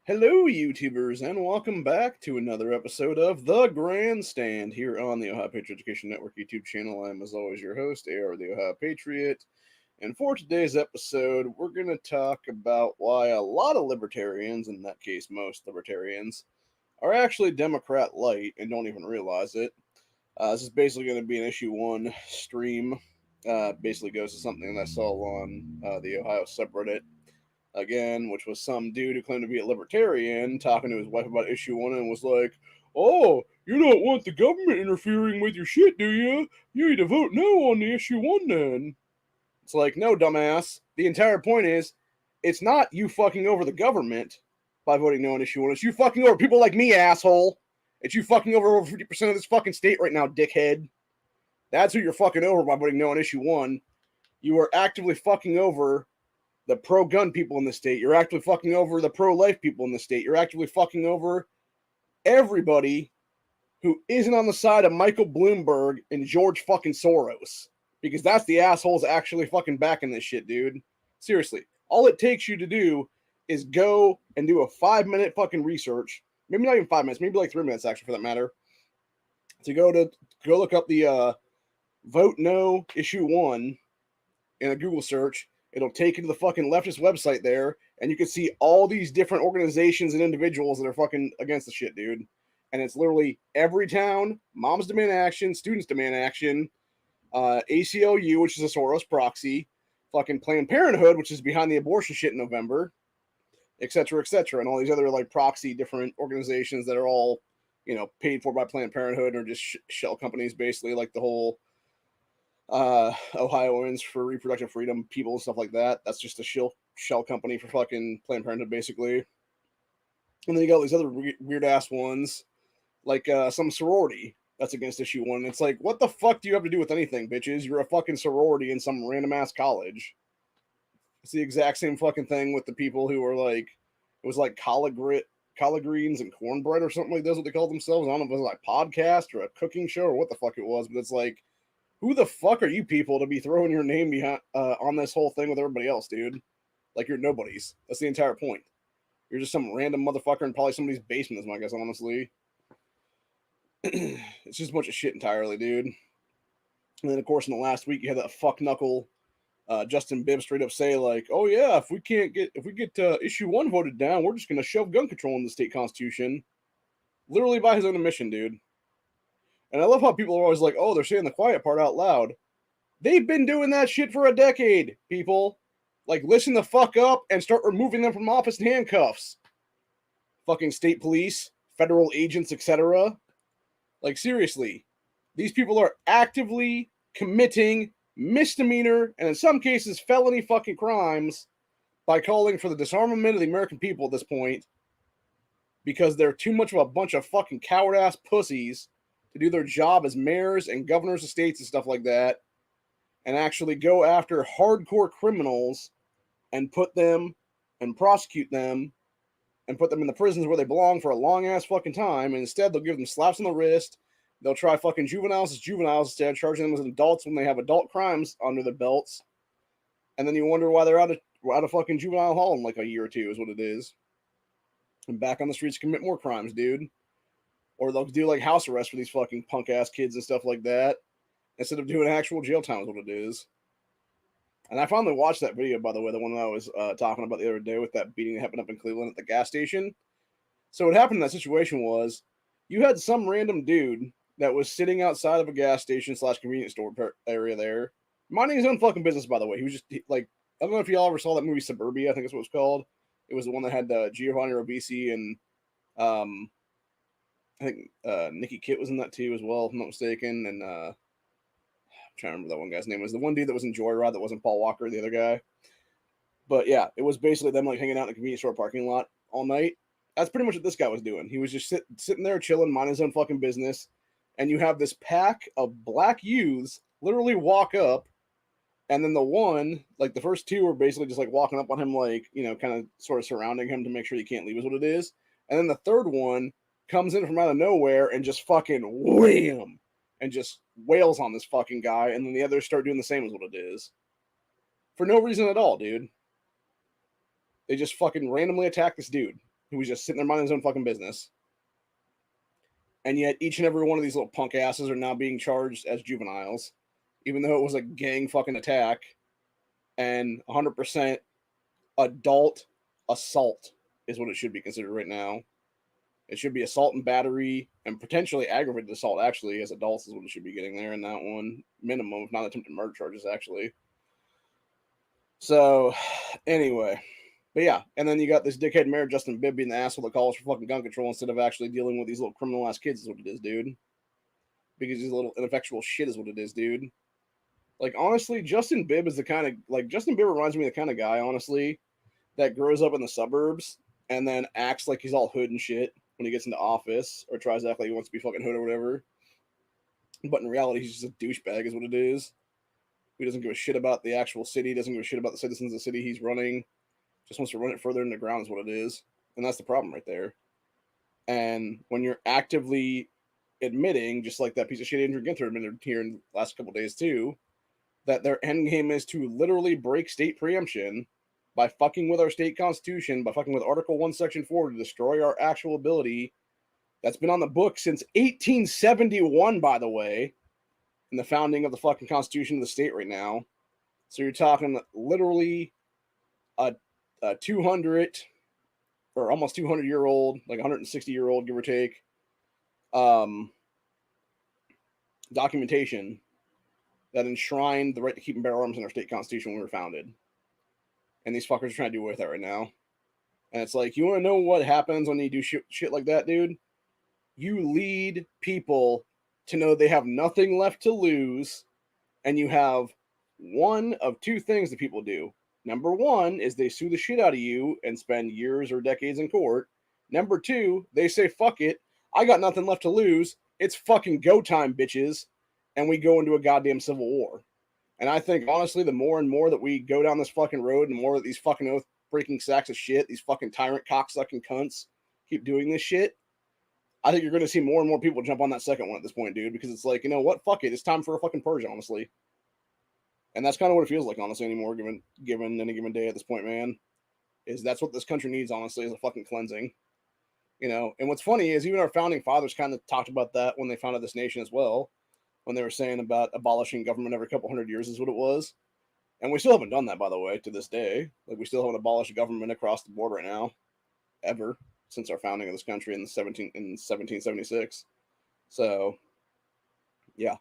Hello, YouTubers, and welcome back to another episode of The Grandstand here on the Ohio Patriot Education Network YouTube channel. I'm, as always, your host, AR the Ohio Patriot. And for today's episode, we're going to talk about why a lot of libertarians, in that case, most libertarians, are actually Democrat light and don't even realize it. This is basically going to be an issue one stream. Basically goes to something that I saw on the Ohio subreddit again, which was some dude who claimed to be a libertarian talking to his wife about issue one and was like, "Oh, you don't want the government interfering with your shit, do you? You need to vote no on the issue one then." It's like, no, dumbass. The entire point is, it's not you fucking over the government by voting no on issue one. It's you fucking over people like me, asshole. It's you fucking over 50% of this fucking state right now, dickhead. That's who you're fucking over by voting no on issue one. You are actively fucking over the pro-gun people in the state. You're actively fucking over the pro-life people in the state. You're actively fucking over everybody who isn't on the side of Michael Bloomberg and George fucking Soros. Because that's the assholes actually fucking backing this shit, dude. Seriously. All it takes you to do is go and do a 5-minute fucking research. Maybe not even 5 minutes. Maybe like 3 minutes, actually, for that matter. To go look up the vote no issue one in a Google search. It'll take you to the fucking leftist website there, and you can see all these different organizations and individuals that are fucking against the shit, dude. And it's literally every town, Moms Demand Action, Students Demand Action, ACLU, which is a Soros proxy, fucking Planned Parenthood, which is behind the abortion shit in November, et cetera, and all these other like proxy different organizations that are all, paid for by Planned Parenthood or just shell companies, basically, like the whole Ohioans for Reproductive Freedom people and stuff like that. That's just a shell company for fucking Planned Parenthood, basically. And then you got all these other weird ass ones, like some sorority that's against issue one. It's like, what the fuck do you have to do with anything, bitches? You're a fucking sorority in some random ass college. It's the exact same fucking thing with the people who are like, it was like collard greens and cornbread or something like that's what they called themselves. I don't know if it was like podcast or a cooking show or what the fuck it was, but it's like, who the fuck are you people to be throwing your name behind on this whole thing with everybody else, dude? Like, you're nobodies. That's the entire point. You're just some random motherfucker in probably somebody's basement, is my guess, honestly. It's just a bunch of shit entirely, dude. And then, of course, in the last week, you had that fuck knuckle Justin Bibb straight up say, like, "Oh yeah, if we get issue one voted down, we're just gonna shove gun control in the state constitution." Literally by his own admission, dude. And I love how people are always like, "Oh, they're saying the quiet part out loud." They've been doing that shit for a decade, people. Like, listen the fuck up and start removing them from office in handcuffs. Fucking state police, federal agents, etc. Like, seriously. These people are actively committing misdemeanor and in some cases felony fucking crimes by calling for the disarmament of the American people at this point because they're too much of a bunch of fucking coward-ass pussies to do their job as mayors and governors of states and stuff like that and actually go after hardcore criminals and put them and prosecute them and put them in the prisons where they belong for a long-ass fucking time. And instead, they'll give them slaps on the wrist. They'll try fucking juveniles as juveniles instead of charging them as adults when they have adult crimes under their belts. And then you wonder why they're out of fucking juvenile hall in like a year or two is what it is. And back on the streets to commit more crimes, dude. Or they'll do like house arrest for these fucking punk-ass kids and stuff like that instead of doing actual jail time is what it is. And I finally watched that video, by the way, the one that I was talking about the other day with that beating that happened up in Cleveland at the gas station. So what happened in that situation was you had some random dude that was sitting outside of a gas station / convenience store area there, minding his own fucking business, by the way. He was just like, I don't know if y'all ever saw that movie Suburbia, I think that's what it's called. It was the one that had Giovanni Ribisi and I think Nikki Kitt was in that too as well, if I'm not mistaken. And I'm trying to remember that one guy's name. It was the one dude that was in Joyride that wasn't Paul Walker, the other guy. But yeah, it was basically them like hanging out in a convenience store parking lot all night. That's pretty much what this guy was doing. He was just sitting there chilling, minding his own fucking business. And you have this pack of black youths literally walk up. And then the one, like the first two were basically just like walking up on him, like, kind of sort of surrounding him to make sure he can't leave is what it is. And then the third one comes in from out of nowhere and just fucking wham and just wails on this fucking guy. And then the others start doing the same as what it is. For no reason at all, dude. They just fucking randomly attack this dude. who was just sitting there minding his own fucking business. And yet each and every one of these little punk asses are now being charged as juveniles, even though it was a gang fucking attack and 100% adult assault is what it should be considered right now. It should be assault and battery and potentially aggravated assault, actually, as adults is what it should be getting there in that one. Minimum, if not attempted murder charges, actually. So, anyway. But yeah, and then you got this dickhead mayor, Justin Bibb, being the asshole that calls for fucking gun control instead of actually dealing with these little criminal-ass kids is what it is, dude. Because he's a little ineffectual shit is what it is, dude. Like, honestly, Justin Bibb is the kind of, like, Justin Bibb reminds me of the kind of guy, honestly, that grows up in the suburbs and then acts like he's all hood and shit when he gets into office, or tries to act like he wants to be fucking hood or whatever. But in reality, he's just a douchebag is what it is. He doesn't give a shit about the actual city, doesn't give a shit about the citizens of the city he's running, just wants to run it further in the ground is what it is. And that's the problem right there. And when you're actively admitting, just like that piece of shit Andrew Ginther admitted here in the last couple of days too, that their end game is to literally break state preemption by fucking with our state constitution, by fucking with Article 1, Section 4 to destroy our actual ability that's been on the book since 1871, by the way, in the founding of the fucking constitution of the state right now. So you're talking literally a 200 or almost 200-year-old, like 160-year-old, give or take, documentation that enshrined the right to keep and bear arms in our state constitution when we were founded. And these fuckers are trying to do away with that right now. And it's like, you want to know what happens when you do shit like that, dude? You lead people to know they have nothing left to lose, and you have one of two things that people do. Number one is they sue the shit out of you and spend years or decades in court. Number two, they say, fuck it, I got nothing left to lose. It's fucking go time, bitches. And we go into a goddamn civil war. And I think, honestly, the more and more that we go down this fucking road, and the more that these fucking oath-breaking sacks of shit, these fucking tyrant cocksucking cunts keep doing this shit, I think you're going to see more and more people jump on that second one at this point, dude, because it's like, you know what? Fuck it. It's time for a fucking purge, honestly. And that's kind of what it feels like, honestly, anymore, given any given day at this point, man. Is that's what this country needs, honestly, is a fucking cleansing. You know, and what's funny is even our founding fathers kind of talked about that when they founded this nation as well, when they were saying about abolishing government every couple hundred years is what it was. And we still haven't done that, by the way, to this day. Like, we still haven't abolished government across the board right now, ever, since our founding of this country in 1776. So, yeah.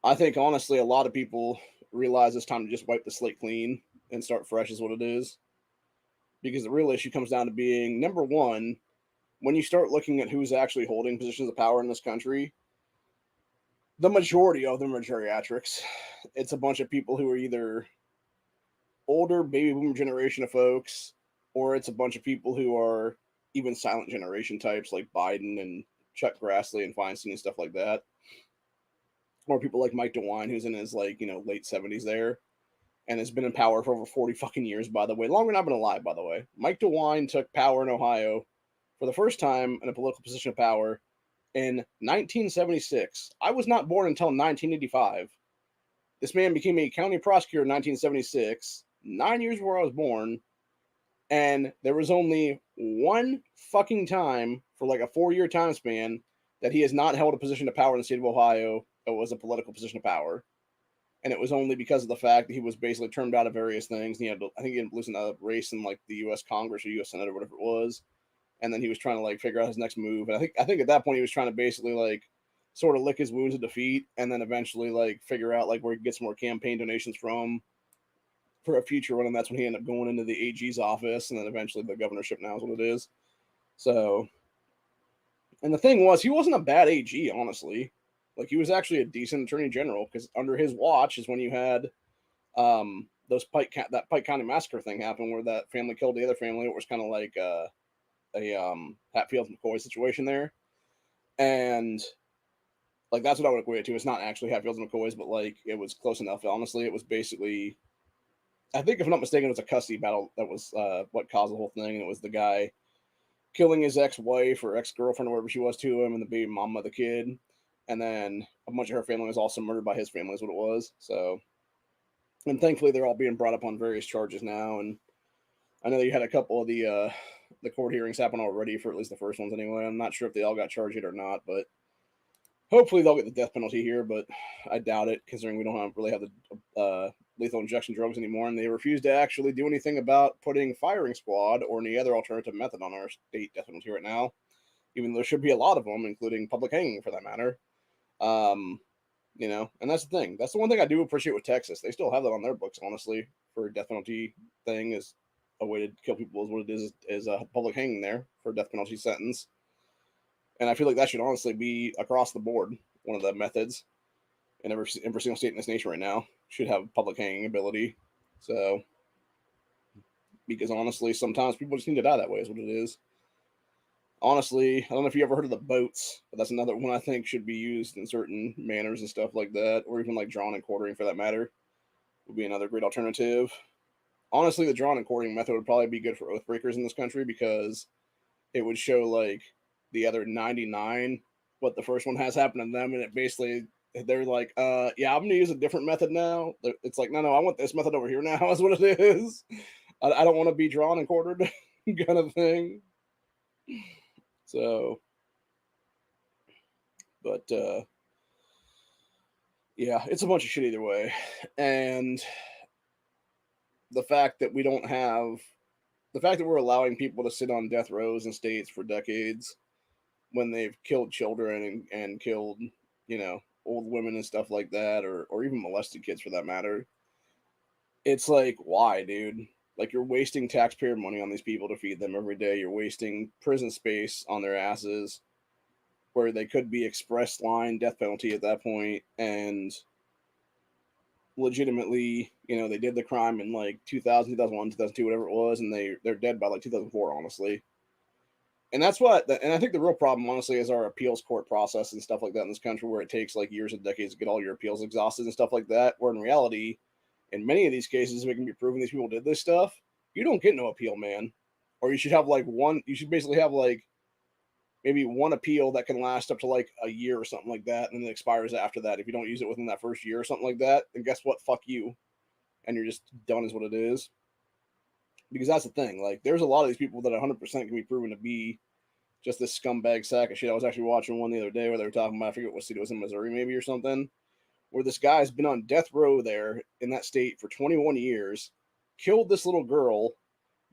I think, honestly, a lot of people realize it's time to just wipe the slate clean and start fresh is what it is. Because the real issue comes down to being, number one, when you start looking at who's actually holding positions of power in this country, the majority of them are geriatrics. It's a bunch of people who are either older baby boomer generation of folks, or it's a bunch of people who are even silent generation types like Biden and Chuck Grassley and Feinstein and stuff like that. Or people like Mike DeWine, who's in his, like, you know, late 70s there and has been in power for over 40 fucking years, by the way. Longer than I've been alive, by the way. Mike DeWine took power in Ohio for the first time in a political position of power in 1976. I was not born until 1985. This man became a county prosecutor in 1976, 9 years before I was born, and there was only one fucking time for like a 4-year time span that he has not held a position of power in the state of Ohio that was a political position of power. And it was only because of the fact that he was basically termed out of various things. And he had to, I think he had to lose a race in like the U.S. Congress or U.S. Senate or whatever it was. And then he was trying to like figure out his next move. And I think at that point he was trying to basically like sort of lick his wounds of defeat, and then eventually like figure out like where he could get some more campaign donations from for a future one. And that's when he ended up going into the AG's office, and then eventually the governorship now is what it is. So, and the thing was, he wasn't a bad AG, honestly. Like, he was actually a decent attorney general, because under his watch is when you had that Pike County massacre thing happen, where that family killed the other family. It was kind of like a Hatfield McCoy situation there, and like that's what I would equate it to. It's not actually Hatfields and McCoys, but like it was close enough. Honestly, it was basically, I think if I'm not mistaken, it was a custody battle that was what caused the whole thing. And it was the guy killing his ex-wife or ex-girlfriend or whatever she was to him, and the baby mama of the kid. And then a bunch of her family was also murdered by his family is what it was. So, and thankfully they're all being brought up on various charges now. And I know you had a couple of the the court hearings happened already for at least the first ones anyway. I'm not sure if they all got charged yet or not, but hopefully they'll get the death penalty here, but I doubt it, considering we don't really have the lethal injection drugs anymore, and they refuse to actually do anything about putting firing squad or any other alternative method on our state death penalty right now, even though there should be a lot of them, including public hanging for that matter. You know, and that's the thing. That's the one thing I do appreciate with Texas. They still have that on their books, honestly, for death penalty thing is a way to kill people is what it is a public hanging there for death penalty sentence. And I feel like that should honestly be across the board one of the methods. And every single state in this nation right now should have public hanging ability. So, because honestly, sometimes people just need to die that way is what it is. Honestly, I don't know if you ever heard of the boats, but that's another one I think should be used in certain manners and stuff like that, or even like drawn and quartering for that matter, would be another great alternative. Honestly, the drawn and quartering method would probably be good for oath breakers in this country because it would show like the other 99 what the first one has happened to them, and it basically they're like, yeah, I'm gonna use a different method now. It's like, no, I want this method over here now. Is what it is. I don't want to be drawn and quartered, kind of thing. So, but yeah, it's a bunch of shit either way, and the fact that we're allowing people to sit on death rows in states for decades when they've killed children and killed, you know, old women and stuff like that, or even molested kids for that matter. It's like, why, dude? Like, you're wasting taxpayer money on these people to feed them every day. You're wasting prison space on their asses where they could be express line death penalty at that point, and legitimately, you know, they did the crime in like 2000, 2001, 2002, whatever it was, and they're dead by like 2004, honestly. And that's and I think the real problem, honestly, is our appeals court process and stuff like that in this country, where it takes like years and decades to get all your appeals exhausted and stuff like that. Where in reality, in many of these cases, if it can be proven these people did this stuff, you don't get no appeal, man. Or you should have like you should basically have like maybe one appeal that can last up to like a year or something like that, and then it expires after that. If you don't use it within that first year or something like that, then guess what? Fuck you. And you're just done, is what it is. Because that's the thing. Like, there's a lot of these people that 100% can be proven to be just this scumbag sack of shit. I was actually watching one the other day where they were talking about, I forget what state it was, in Missouri maybe or something, where this guy's been on death row there in that state for 21 years, killed this little girl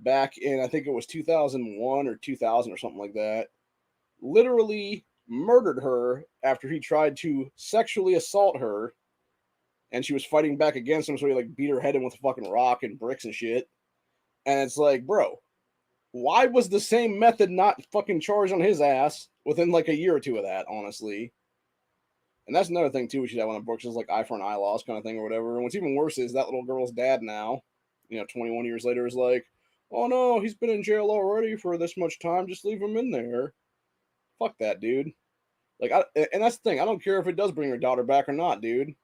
back in, I think it was 2001 or 2000 or something like that, literally murdered her after he tried to sexually assault her, and she was fighting back against him, so he like beat her head in with a fucking rock and bricks and shit. And it's like, bro, why was the same method not fucking charged on his ass within like a year or two of that, honestly? And that's another thing too we should have on the books, is like eye for an eye laws kind of thing or whatever. And what's even worse is that little girl's dad now, you know, 21 years later, is like, oh no, he's been in jail already for this much time, just leave him in there. Fuck that, dude. Like, and that's the thing. I don't care if it does bring your daughter back or not, dude.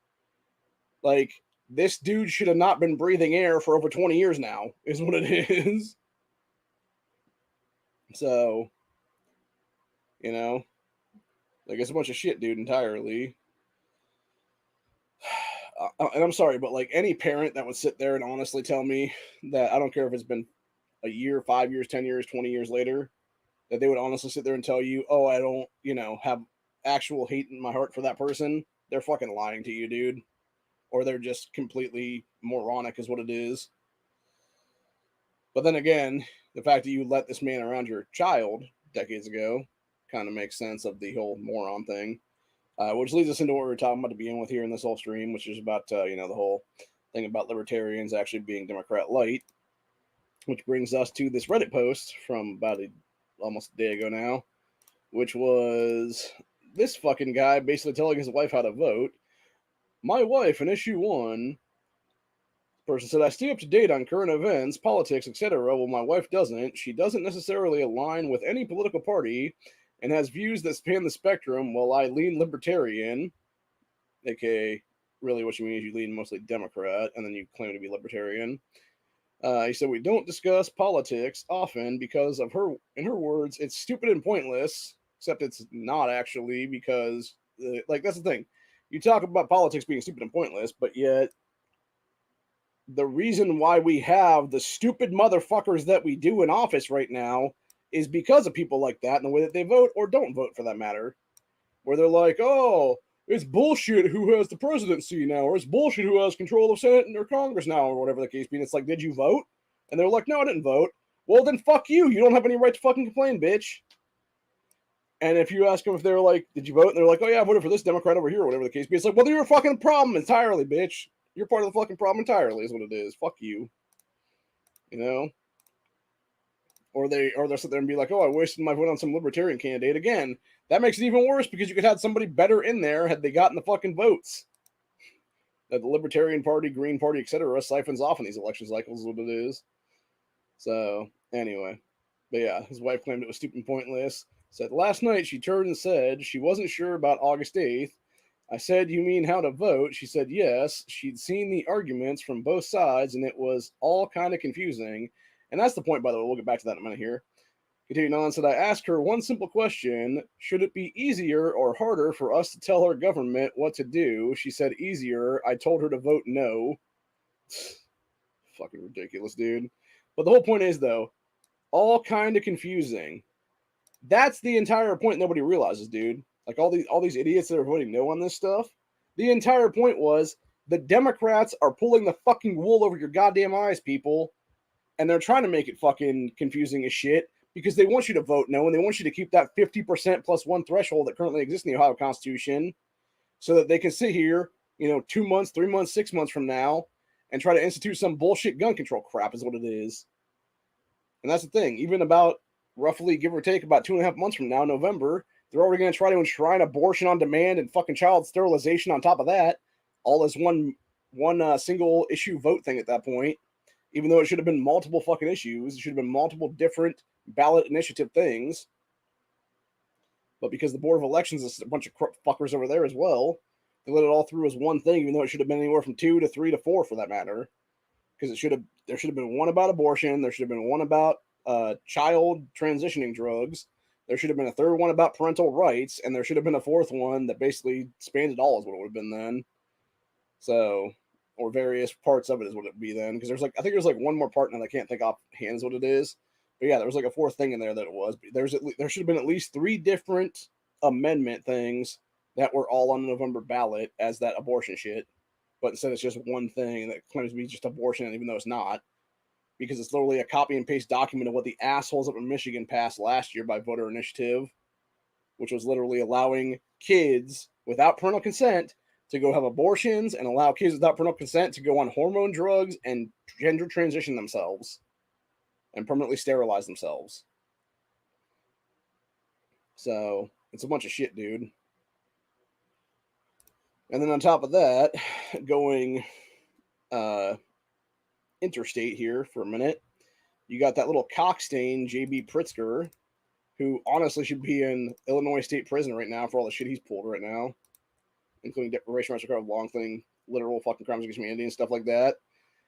Like, this dude should have not been breathing air for over 20 years now, is what it is. So, you know, like, it's a bunch of shit, dude, entirely. And I'm sorry, but like any parent that would sit there and honestly tell me that, I don't care if it's been a year, 5 years, 10 years, 20 years later, that they would honestly sit there and tell you, oh, I don't, you know, have actual hate in my heart for that person, they're fucking lying to you, dude. Or they're just completely moronic, is what it is. But then again, the fact that you let this man around your child decades ago kind of makes sense of the whole moron thing. Which leads us into what we were talking about to begin with here in this whole stream, which is about, you know, the whole thing about libertarians actually being Democrat light, which brings us to this Reddit post from about almost a day ago now, which was this fucking guy basically telling his wife how to vote. My wife in issue 1, person said, I stay up to date on current events, politics, etc. Well, my wife doesn't. She doesn't necessarily align with any political party and has views that span the spectrum. While I lean libertarian, aka really what you mean is you lean mostly Democrat, and then you claim to be libertarian. He said, we don't discuss politics often because of her, in her words, it's stupid and pointless, except it's not actually, because, like, that's the thing. You talk about politics being stupid and pointless, but yet the reason why we have the stupid motherfuckers that we do in office right now is because of people like that and the way that they vote or don't vote for that matter. Where they're like, oh, it's bullshit who has the presidency now, or it's bullshit who has control of Senate or Congress now, or whatever the case be. And it's like, did you vote? And they're like, no, I didn't vote. Well, then fuck you. You don't have any right to fucking complain, bitch. And if you ask them if they're like, did you vote? And they're like, oh yeah, I voted for this Democrat over here, or whatever the case be. It's like, well, you're a fucking problem entirely, bitch. You're part of the fucking problem entirely, is what it is. Fuck you. You know? Or they'll sit there and be like, oh, I wasted my vote on some libertarian candidate. Again, that makes it even worse because you could have somebody better in there had they gotten the fucking votes that the Libertarian Party, Green Party, etc. siphons off in these election cycles is what it is. So, anyway. But yeah, his wife claimed it was stupid and pointless. Said, last night she turned and said she wasn't sure about August 8th. I said, you mean how to vote? She said, yes. She'd seen the arguments from both sides, and it was all kind of confusing. And that's the point, by the way. We'll get back to that in a minute here. Continuing on, said, I asked her one simple question. Should it be easier or harder for us to tell our government what to do? She said, easier. I told her to vote no. Fucking ridiculous, dude. But the whole point is, though, all kind of confusing. That's the entire point nobody realizes, dude. Like all these idiots that are voting no on this stuff. The entire point was the Democrats are pulling the fucking wool over your goddamn eyes, people. And they're trying to make it fucking confusing as shit because they want you to vote no and they want you to keep that 50% plus one threshold that currently exists in the Ohio Constitution so that they can sit here, 2 months, 3 months, 6 months from now and try to institute some bullshit gun control crap is what it is. And that's the thing. Even about roughly, give or take, about 2.5 months from now, November, they're already going to try to enshrine abortion on demand and fucking child sterilization on top of that, all as one single issue vote thing at that point. Even though it should have been multiple fucking issues, it should have been multiple different ballot initiative things. But because the Board of Elections is a bunch of fuckers over there as well, they let it all through as one thing, even though it should have been anywhere from 2 to 3 to 4 for that matter. Because there should have been one about abortion, there should have been one about child transitioning drugs, there should have been a third one about parental rights, and there should have been a fourth one that basically spanned it all is what it would have been then. So, or various parts of it is what it would be then. Because I think there's like one more part and I can't think offhand what it is. But yeah, there was like a fourth thing in there that it was. But there should have been at least 3 different amendment things that were all on the November ballot as that abortion shit. But instead it's just one thing that claims to be just abortion, even though it's not. Because it's literally a copy and paste document of what the assholes up in Michigan passed last year by voter initiative, which was literally allowing kids without parental consent to go have abortions and allow kids without parental consent to go on hormone drugs and gender transition themselves and permanently sterilize themselves. So it's a bunch of shit, dude. And then on top of that, going interstate here for a minute, you got that little cockstain J.B. Pritzker, who honestly should be in Illinois State Prison right now for all the shit he's pulled right now, including deprivation of rights of law, including literal fucking crimes against humanity and stuff like that.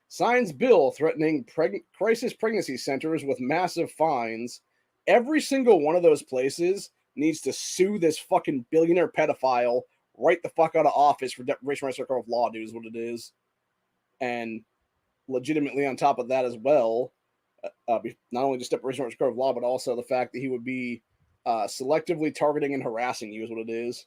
Signs bill threatening crisis pregnancy centers with massive fines. Every single one of those places needs to sue this fucking billionaire pedophile right the fuck out of office for deprivation of rights of law, dude, is what it is. And legitimately on top of that as well, not only just deprivation of rights of law, but also the fact that he would be selectively targeting and harassing you is what it is.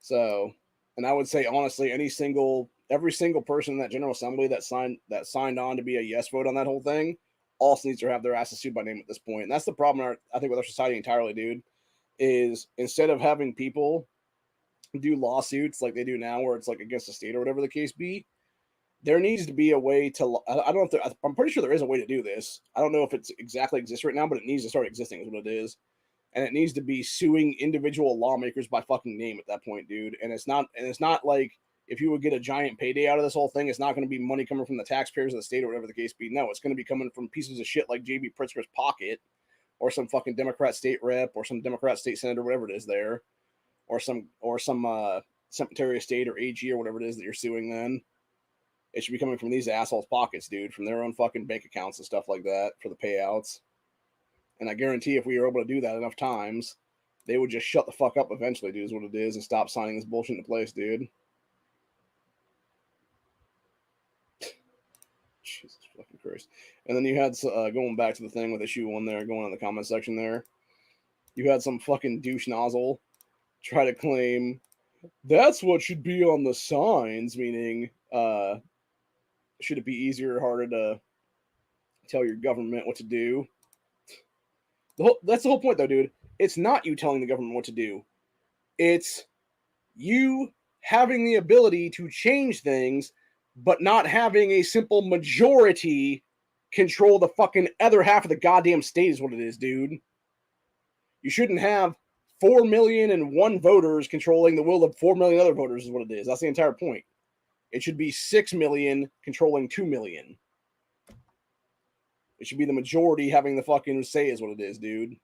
So, and I would say honestly, every single person in that General Assembly that signed on to be a yes vote on that whole thing also needs to have their asses sued by name at this point. And that's the problem, I think, with our society entirely, dude, is instead of having people do lawsuits like they do now where it's like against the state or whatever the case be, there needs to be a way to, I don't know if I'm pretty sure there is a way to do this. I don't know if it's exactly exists right now, but it needs to start existing is what it is. And it needs to be suing individual lawmakers by fucking name at that point, dude. And it's not like if you would get a giant payday out of this whole thing, it's not going to be money coming from the taxpayers of the state or whatever the case be. No, it's going to be coming from pieces of shit like J.B. Pritzker's pocket or some fucking Democrat state rep or some Democrat state senator, whatever it is there, or some Secretary of State or AG or whatever it is that you're suing then. It should be coming from these assholes' pockets, dude, from their own fucking bank accounts and stuff like that for the payouts. And I guarantee if we were able to do that enough times, they would just shut the fuck up eventually, dude, is what it is, and stop signing this bullshit into place, dude. Jesus fucking Christ. And then you had, going back to the thing with issue 1 there, going on the comment section there, you had some fucking douche nozzle try to claim that's what should be on the signs, meaning, should it be easier or harder to tell your government what to do? That's the whole point, though, dude. It's not you telling the government what to do. It's you having the ability to change things, but not having a simple majority control the fucking other half of the goddamn state is what it is, dude. You shouldn't have 4,000,001 voters controlling the will of 4 million other voters is what it is. That's the entire point. It should be 6 million controlling 2 million. It should be the majority having the fucking say is what it is, dude.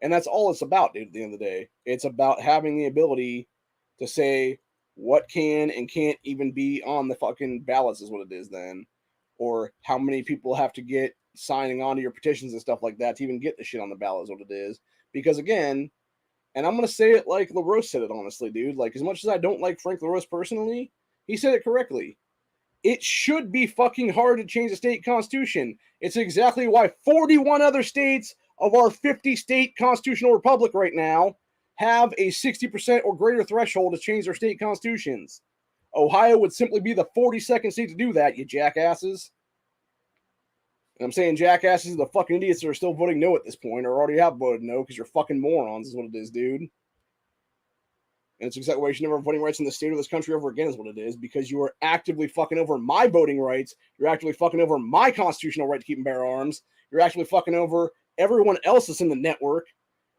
And that's all it's about, dude, at the end of the day. It's about having the ability to say what can and can't even be on the fucking ballots is what it is then. Or how many people have to get signing on to your petitions and stuff like that to even get the shit on the ballot is what it is. Because again, and I'm going to say it like LaRose said it honestly, dude. Like, as much as I don't like Frank LaRose personally, he said it correctly. It should be fucking hard to change the state constitution. It's exactly why 41 other states of our 50-state constitutional republic right now have a 60% or greater threshold to change their state constitutions. Ohio would simply be the 42nd state to do that, you jackasses. And I'm saying jackasses are the fucking idiots that are still voting no at this point, or already have voted no, because you're fucking morons is what it is, dude. And it's exactly why you should never have voting rights in the state of this country ever again is what it is, because you are actively fucking over my voting rights. You're actively fucking over my constitutional right to keep and bear arms. You're actually fucking over everyone else that's in the network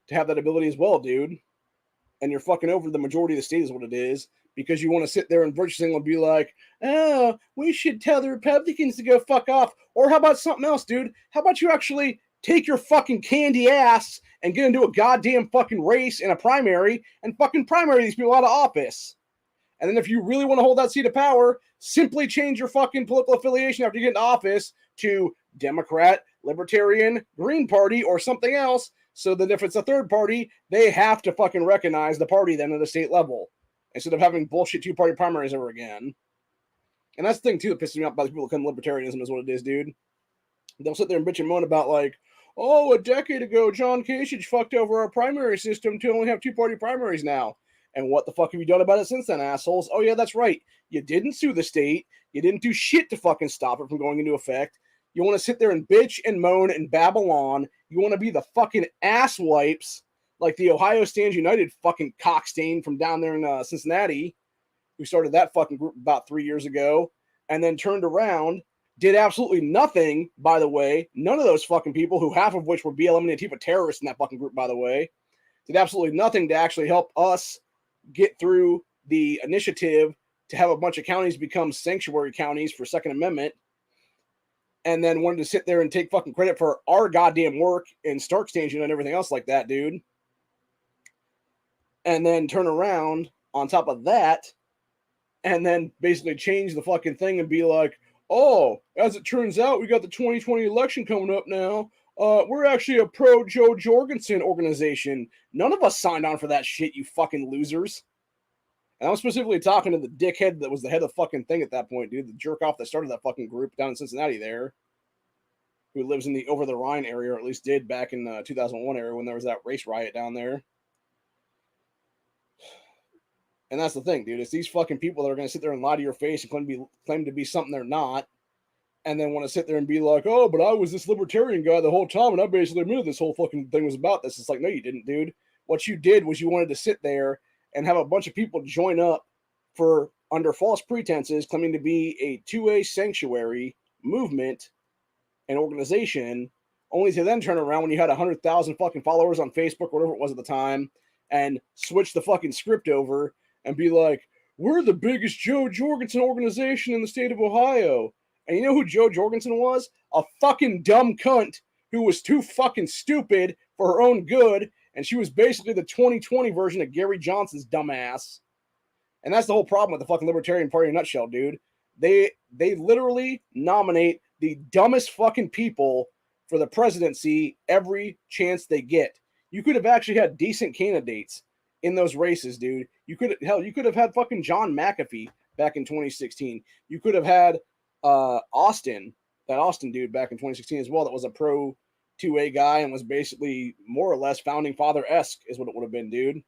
to have that ability as well, dude. And you're fucking over the majority of the state is what it is, because you want to sit there and virtue signal and be like, oh, we should tell the Republicans to go fuck off. Or how about something else, dude? How about you actually take your fucking candy ass and get into a goddamn fucking race in a primary and fucking primary these people out of office? And then if you really want to hold that seat of power, simply change your fucking political affiliation after you get into office to Democrat, Libertarian, Green Party, or something else, so that if it's a third party, they have to fucking recognize the party then at the state level, instead of having bullshit two-party primaries ever again. And that's the thing, too, that pisses me off about people that come libertarianism is what it is, dude. They'll sit there and bitch and moan about, like, oh, a decade ago, John Kasich fucked over our primary system to only have two-party primaries now. And what the fuck have you done about it since then, assholes? Oh, yeah, that's right. You didn't sue the state. You didn't do shit to fucking stop it from going into effect. You want to sit there and bitch and moan and babble on. You want to be the fucking ass wipes like the Ohio Stands United fucking cockstain from down there in Cincinnati, who started that fucking group about 3 years ago, and then turned around, did absolutely nothing, by the way. None of those fucking people, who half of which were BLM and Antifa terrorists in that fucking group, by the way, did absolutely nothing to actually help us get through the initiative to have a bunch of counties become sanctuary counties for Second Amendment, and then wanted to sit there and take fucking credit for our goddamn work in Stark Station and everything else like that, dude. And then turn around on top of that and then basically change the fucking thing and be like, oh, as it turns out, we got the 2020 election coming up now. We're actually a pro-Joe Jorgensen organization. None of us signed on for that shit, you fucking losers. And I'm specifically talking to the dickhead that was the head of the fucking thing at that point, dude. The jerk off that started that fucking group down in Cincinnati there, who lives in the over the Rhine area, or at least did back in 2001 era when there was that race riot down there. And that's the thing, dude. It's these fucking people that are going to sit there and lie to your face and claim to be something they're not, and then want to sit there and be like, oh, but I was this libertarian guy the whole time, and I basically knew this whole fucking thing was about this. It's like, no, you didn't, dude. What you did was you wanted to sit there and have a bunch of people join up for, under false pretenses, claiming to be a 2A sanctuary movement and organization, only to then turn around when you had 100,000 fucking followers on Facebook, or whatever it was at the time, and switch the fucking script over and be like, we're the biggest Joe Jorgensen organization in the state of Ohio. And you know who Joe Jorgensen was? A fucking dumb cunt who was too fucking stupid for her own good, and she was basically the 2020 version of Gary Johnson's dumbass. And that's the whole problem with the fucking Libertarian Party in a nutshell, dude. They literally nominate the dumbest fucking people for the presidency every chance they get. You could have actually had decent candidates in those races, dude. You could have had fucking John McAfee back in 2016. You could have had Austin that Austin dude back in 2016 as well that was a pro 2A guy and was basically more or less founding father-esque is what it would have been, dude.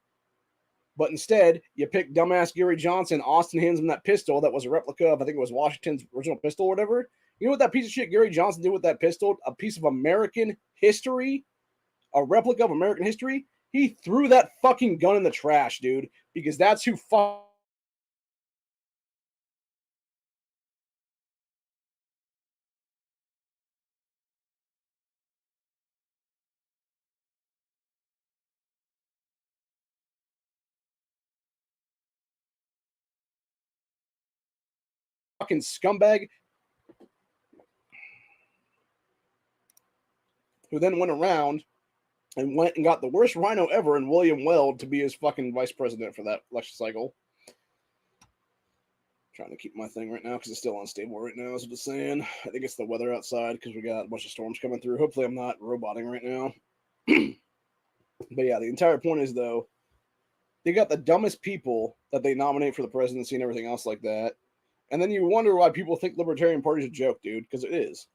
But instead, you pick dumbass Gary Johnson. Austin hands him that pistol that was a replica of, I think it was Washington's original pistol or whatever. You know what that piece of shit Gary Johnson did with that pistol? A piece of American history, a replica of American history. He threw that fucking gun in the trash, dude, because that's who fucking scumbag who then went around and went and got the worst rhino ever in William Weld to be his fucking vice president for that election cycle. Trying to keep my thing right now because it's still unstable right now, as I'm just saying. I think it's the weather outside because we got a bunch of storms coming through. Hopefully I'm not roboting right now. But yeah, the entire point is, though, they got the dumbest people that they nominate for the presidency and everything else like that. And then you wonder why people think Libertarian Party is a joke, dude, because it is.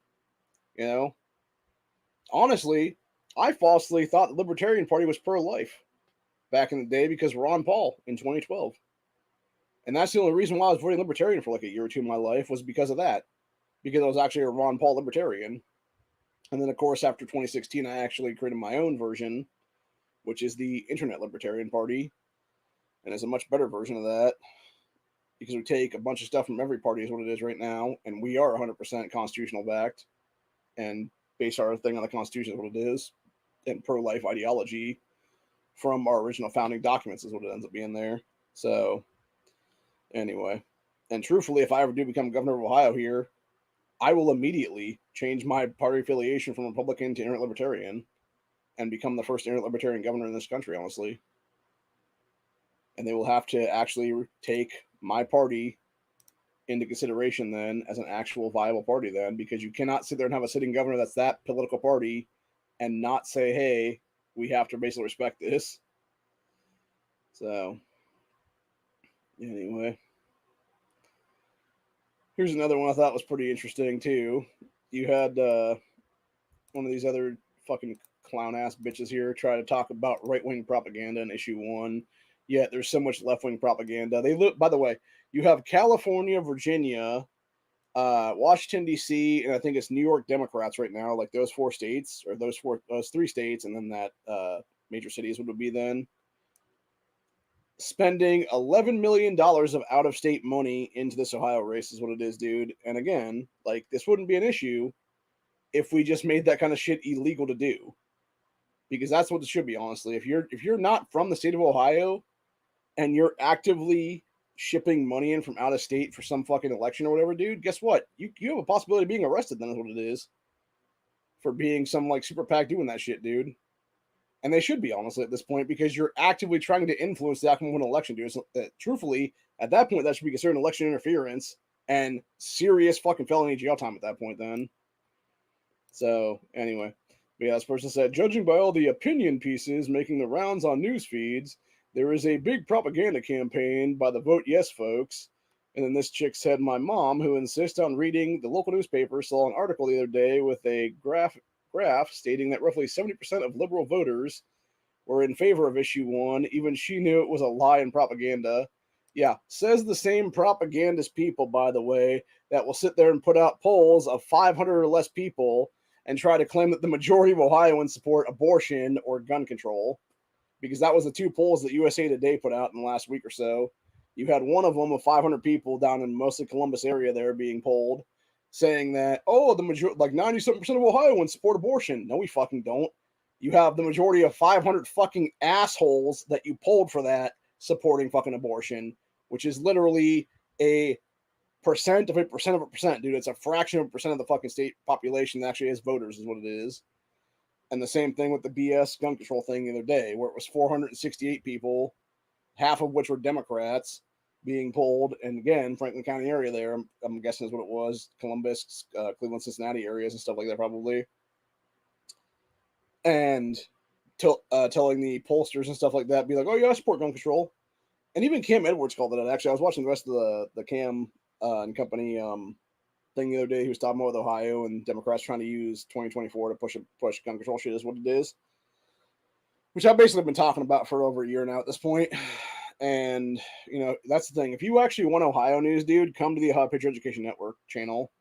You know? Honestly, I falsely thought the Libertarian Party was pro-life back in the day because Ron Paul in 2012. And that's the only reason why I was voting Libertarian for like a year or two in my life was because of that. Because I was actually a Ron Paul Libertarian. And then, of course, after 2016, I actually created my own version, which is the Internet Libertarian Party. And it's a much better version of that because we take a bunch of stuff from every party is what it is right now. And we are 100% constitutional backed and base our thing on the Constitution is what it is. And pro-life ideology from our original founding documents is what it ends up being there. So anyway, and truthfully, if I ever do become governor of Ohio here, I will immediately change my party affiliation from Republican to Internet Libertarian and become the first Internet Libertarian governor in this country, honestly. And they will have to actually take my party into consideration then as an actual viable party then, because you cannot sit there and have a sitting governor that's that political party and not say, hey, we have to basically respect this. So anyway, here's another one I thought was pretty interesting too. You had one of these other fucking clown ass bitches here try to talk about right wing propaganda in issue 1. Yet there's so much left wing propaganda. They look, by the way, you have California, Virginia, Washington D.C., and I think it's New York Democrats right now. Like those 4 states, or those 3 states, and then that major cities would be then spending $11 million of out of state money into this Ohio race is what it is, dude. And again, like this wouldn't be an issue if we just made that kind of shit illegal to do, because that's what it should be. Honestly, if you're not from the state of Ohio and you're actively shipping money in from out of state for some fucking election or whatever, dude, guess what? You have a possibility of being arrested. Then is what it is for being some like super PAC doing that shit, dude. And they should be, honestly, at this point, because you're actively trying to influence the outcome of an election, dude. So, truthfully, at that point, that should be considered election interference and serious fucking felony jail time at that point then. So anyway, but yeah, this person said, judging by all the opinion pieces making the rounds on news feeds, there is a big propaganda campaign by the Vote Yes folks. And then this chick said, my mom, who insists on reading the local newspaper, saw an article the other day with a graph stating that roughly 70% of liberal voters were in favor of issue 1. Even she knew it was a lie and propaganda. Yeah, says the same propagandist people, by the way, that will sit there and put out polls of 500 or less people and try to claim that the majority of Ohioans support abortion or gun control, because that was the 2 polls that USA Today put out in the last week or so. You had one of them of 500 people down in mostly Columbus area there being polled, saying that, oh, the majority, like 97% of Ohioans support abortion. No, we fucking don't. You have the majority of 500 fucking assholes that you polled for that supporting fucking abortion, which is literally a percent of a percent of a percent, dude. It's a fraction of a percent of the fucking state population that actually has voters, is what it is. And the same thing with the BS gun control thing the other day, where it was 468 people, half of which were Democrats, being polled. And again, Franklin County area there, I'm guessing is what it was, Columbus, Cleveland, Cincinnati areas and stuff like that probably. And telling the pollsters and stuff like that, be like, oh yeah, I support gun control. And even Cam Edwards called it out. Actually, I was watching the rest of the Cam and company thing the other day. He was talking about with Ohio and Democrats trying to use 2024 to push gun control shit is what it is, which I've basically been talking about for over a year now at this point. And, you know, that's the thing. If you actually want Ohio news, dude, come to the Ohio Patriot Education Network channel,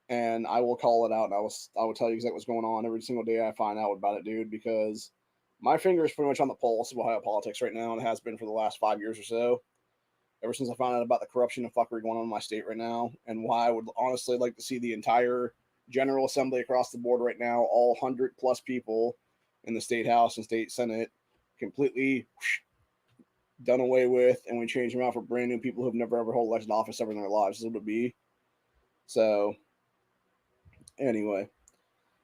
and I will call it out, and I will tell you exactly what's going on every single day I find out about it, dude, because my finger is pretty much on the pulse of Ohio politics right now, and it has been for the last 5 years or so. Ever since I found out about the corruption and fuckery going on in my state right now, and why I would honestly like to see the entire General Assembly across the board right now, all 100+ people in the state house and state senate, completely done away with, and we change them out for brand new people who've never ever held elected office ever in their lives. This is what it would be. So, anyway,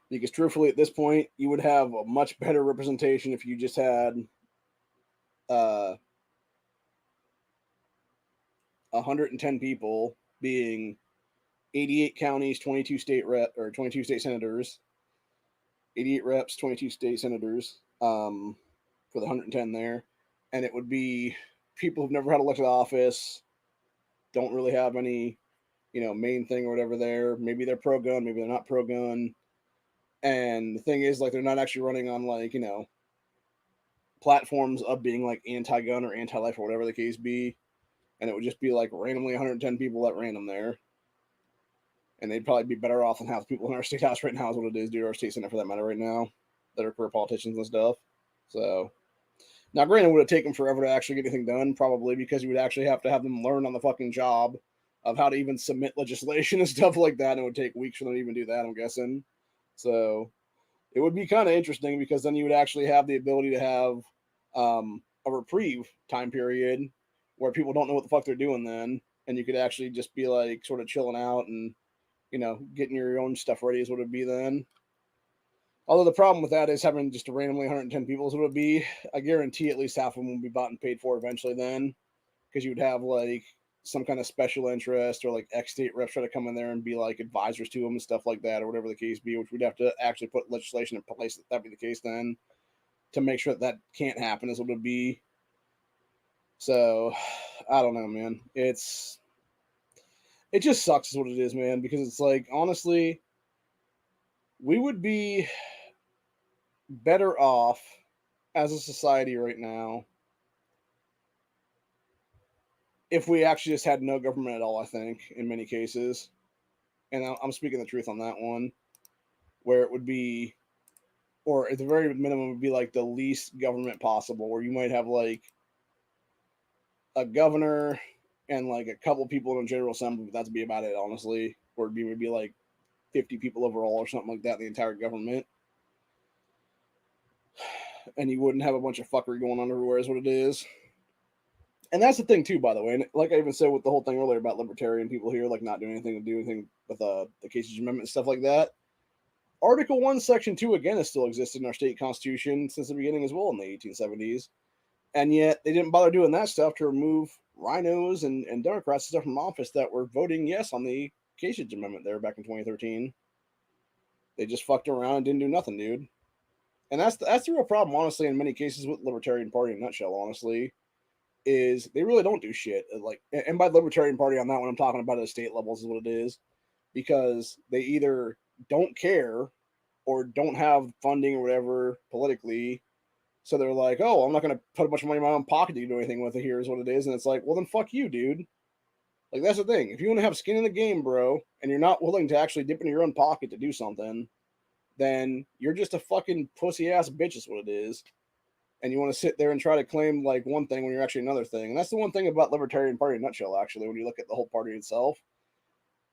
because truthfully, at this point, you would have a much better representation if you just had 110 people being 88 counties, 22 state senators, 88 reps, 22 state senators, for the 110 there, and it would be people who've never had elected office, don't really have any, you know, main thing or whatever there. Maybe they're pro-gun, maybe they're not pro-gun. And the thing is, like, they're not actually running on, like, you know, platforms of being like anti-gun or anti-life or whatever the case be. And it would just be like randomly 110 people at random there. And they'd probably be better off than half the people in our state house right now is what it is, dude, our state senate for that matter right now, that are career politicians and stuff. So now, granted, it would have taken forever to actually get anything done, probably because you would actually have to have them learn on the fucking job of how to even submit legislation and stuff like that. And it would take weeks for them to even do that, I'm guessing. So it would be kind of interesting because then you would actually have the ability to have a reprieve time period where people don't know what the fuck they're doing then. And you could actually just be like sort of chilling out and, you know, getting your own stuff ready is what it would be then. Although the problem with that is having just a randomly 110 people is what it would be. I guarantee at least half of them will be bought and paid for eventually then, because you would have like some kind of special interest or like ex-state reps try to come in there and be like advisors to them and stuff like that or whatever the case be, which we'd have to actually put legislation in place that be the case then to make sure that can't happen is what it would be. So I don't know, man. It just sucks is what it is, man, because it's like, honestly, we would be better off as a society right now if we actually just had no government at all, I think, in many cases. And I'm speaking the truth on that one, where it would be, or at the very minimum, would be like the least government possible, where you might have like a governor and like a couple people in a general assembly, but that'd be about it, honestly. Or it'd be maybe like 50 people overall or something like that, the entire government. And you wouldn't have a bunch of fuckery going on everywhere, is what it is. And that's the thing too, by the way. And like I even said with the whole thing earlier about libertarian people here, like not doing anything to do anything with the Kasich Amendment and stuff like that. Article 1, Section 2, again, has still existed in our state constitution since the beginning as well in the 1870s. And yet they didn't bother doing that stuff to remove rhinos and Democrats and stuff from office that were voting yes on the Kasich Amendment there back in 2013. They just fucked around and didn't do nothing, dude. And that's the real problem, honestly, in many cases with the Libertarian Party in a nutshell, honestly, is they really don't do shit. Like, and by the Libertarian Party on that one, I'm talking about at state levels is what it is, because they either don't care or don't have funding or whatever politically. So they're like, oh, I'm not going to put a bunch of money in my own pocket to do anything with it here is what it is. And it's like, well, then fuck you, dude. Like, that's the thing. If you want to have skin in the game, bro, and you're not willing to actually dip into your own pocket to do something, then you're just a fucking pussy ass bitch is what it is. And you want to sit there and try to claim like one thing when you're actually another thing. And that's the one thing about Libertarian Party in a nutshell, actually, when you look at the whole party itself,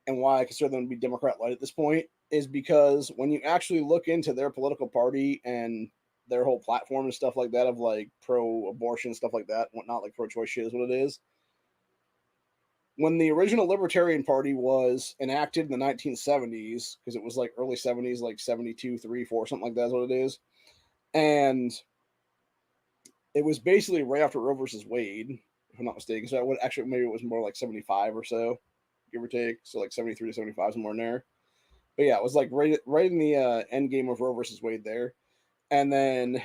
and why I consider them to be Democrat light at this point, is because when you actually look into their political party and their whole platform and stuff like that of like pro-abortion, stuff like that, whatnot, like pro-choice shit is what it is. When the original Libertarian Party was enacted in the 1970s, because it was like early 70s, like 72, 3, 4, something like that is what it is. And it was basically right after Roe versus Wade, if I'm not mistaken. So I would actually, maybe it was more like 75 or so, give or take. So like 73 to 75, somewhere in there. But yeah, it was like right in the end game of Roe versus Wade there. And then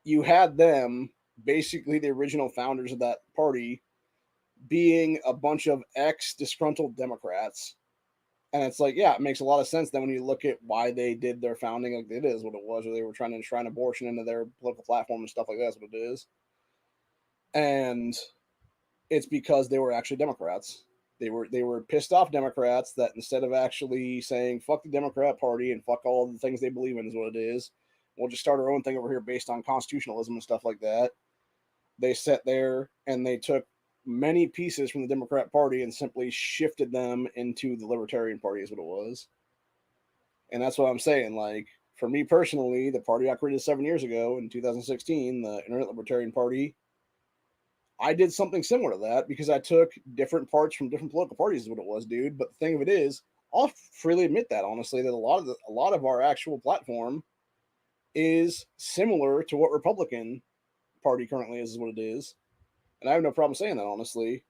you had them, basically the original founders of that party, being a bunch of ex-disgruntled Democrats And it's like, yeah, it makes a lot of sense then when you look at why they did their founding like it is what it was, or they were trying to enshrine abortion into their political platform and stuff like that. That's what it is. And it's because they were actually Democrats. They were pissed off Democrats that instead of actually saying fuck the Democrat Party and fuck all the things they believe in is what it is, we'll just start our own thing over here based on constitutionalism and stuff like that. They sat there and they took many pieces from the Democrat Party and simply shifted them into the Libertarian Party is what it was. And that's what I'm saying. Like, for me personally, the party I created 7 years ago in 2016, the Internet Libertarian Party, I did something similar to that because I took different parts from different political parties is what it was, dude. But the thing of it is, I'll freely admit that honestly, that a lot of our actual platform is similar to what Republican Party currently is what it is. And I have no problem saying that, honestly.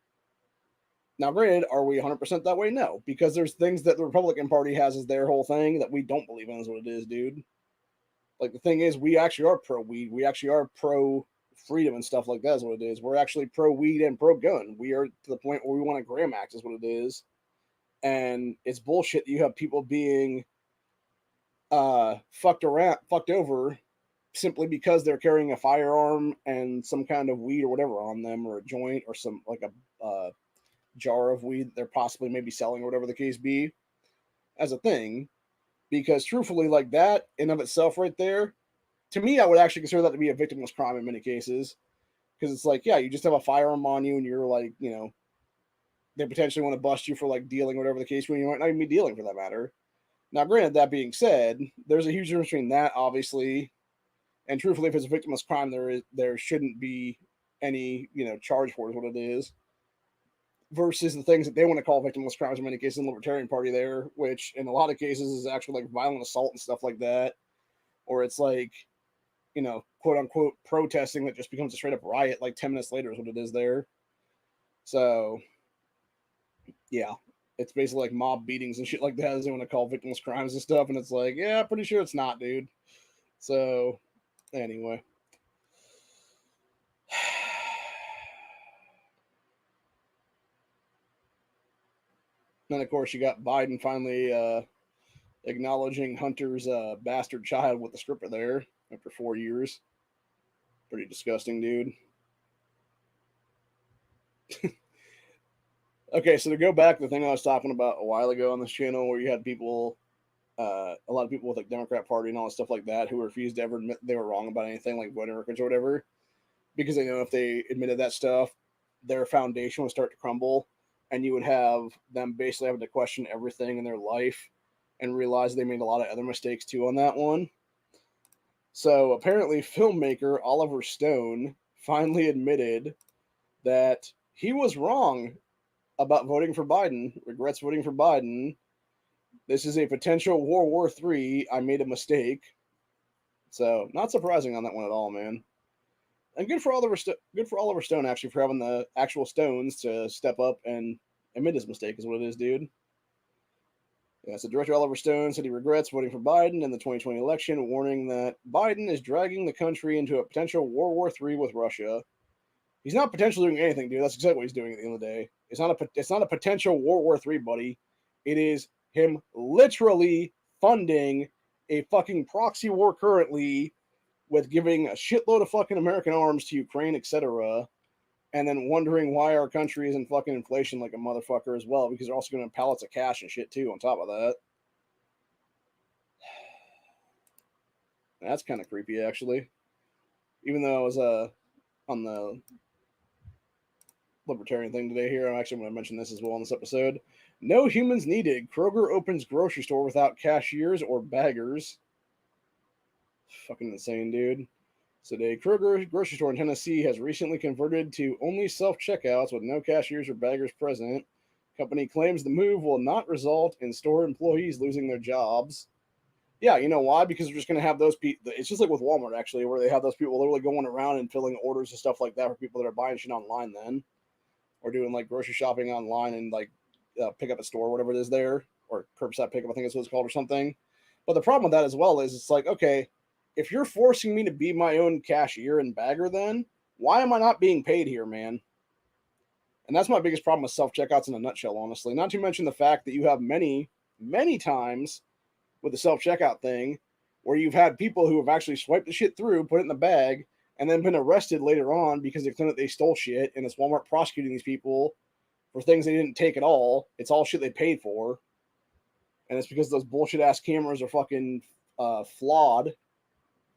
Now, granted, are we 100% that way? No, because there's things that the Republican Party has as their whole thing that we don't believe in is what it is, dude. Like, the thing is, we actually are pro-weed. We actually are pro-freedom and stuff like that is what it is. We're actually pro-weed and pro-gun. We are to the point where we want a Graham Act is what it is. And it's bullshit that you have people being fucked over simply because they're carrying a firearm and some kind of weed or whatever on them, or a joint, or some like a jar of weed they're possibly maybe selling or whatever the case be as a thing. Because truthfully, like that in of itself right there, to me, I would actually consider that to be a victimless crime in many cases. Because it's like, yeah, you just have a firearm on you and you're like, you know, they potentially want to bust you for like dealing, whatever the case, when you might not even be dealing for that matter. Now, granted, that being said, there's a huge difference between that, obviously, and truthfully, if it's a victimless crime, there shouldn't be any, you know, charge for it, is what it is. Versus the things that they want to call victimless crimes in many cases in the Libertarian Party there, which in a lot of cases is actually like violent assault and stuff like that. Or it's like, you know, quote unquote protesting that just becomes a straight up riot like 10 minutes later is what it is there. So, yeah, it's basically like mob beatings and shit like that as they want to call victimless crimes and stuff. And it's like, yeah, pretty sure it's not, dude. So, anyway. Then, of course, you got Biden finally acknowledging Hunter's bastard child with the stripper there after 4 years. Pretty disgusting, dude. Okay, so to go back to the thing I was talking about a while ago on this channel where you had people, a lot of people with like Democrat Party and all that stuff like that who refused to ever admit they were wrong about anything like voting records or whatever, because they know if they admitted that stuff, their foundation would start to crumble, and you would have them basically having to question everything in their life and realize they made a lot of other mistakes too on that one. So apparently, filmmaker Oliver Stone finally admitted that he was wrong about voting for Biden, regrets voting for Biden. This is a potential World War III. I made a mistake. So not surprising on that one at all, man. And good for Oliver Stone actually for having the actual stones to step up and admit his mistake is what it is, dude. Yeah, so Director Oliver Stone said he regrets voting for Biden in the 2020 election, warning that Biden is dragging the country into a potential World War III with Russia. He's not potentially doing anything, dude. That's exactly what he's doing at the end of the day. It's not a potential World War III, buddy. It is him literally funding a fucking proxy war currently with giving a shitload of fucking American arms to Ukraine, etc., and then wondering why our country is in fucking inflation like a motherfucker as well, because they're also going to pallets of cash and shit too on top of that. That's kind of creepy, actually. Even though I was on the libertarian thing today here, I'm actually going to mention this as well in this episode. No humans needed. Kroger opens grocery store without cashiers or baggers. Fucking insane, dude. So a Kroger grocery store in Tennessee has recently converted to only self-checkouts with no cashiers or baggers present. Company claims the move will not result in store employees losing their jobs. Yeah, you know why? Because they're just going to have those people. It's just like with Walmart, actually, where they have those people literally going around and filling orders and stuff like that for people that are buying shit online then. Or doing like grocery shopping online and like pick up a store, whatever it is there. Or curbside pickup, I think it's what it's called or something. But the problem with that as well is it's like, okay, if you're forcing me to be my own cashier and bagger, then why am I not being paid here, man? And that's my biggest problem with self-checkouts in a nutshell, honestly. Not to mention the fact that you have many many times with the self-checkout thing where you've had people who have actually swiped the shit through, put it in the bag, and then been arrested later on because they claim that they stole shit, and it's Walmart prosecuting these people for things they didn't take at all. It's all shit they paid for. And it's because those bullshit ass cameras are fucking flawed.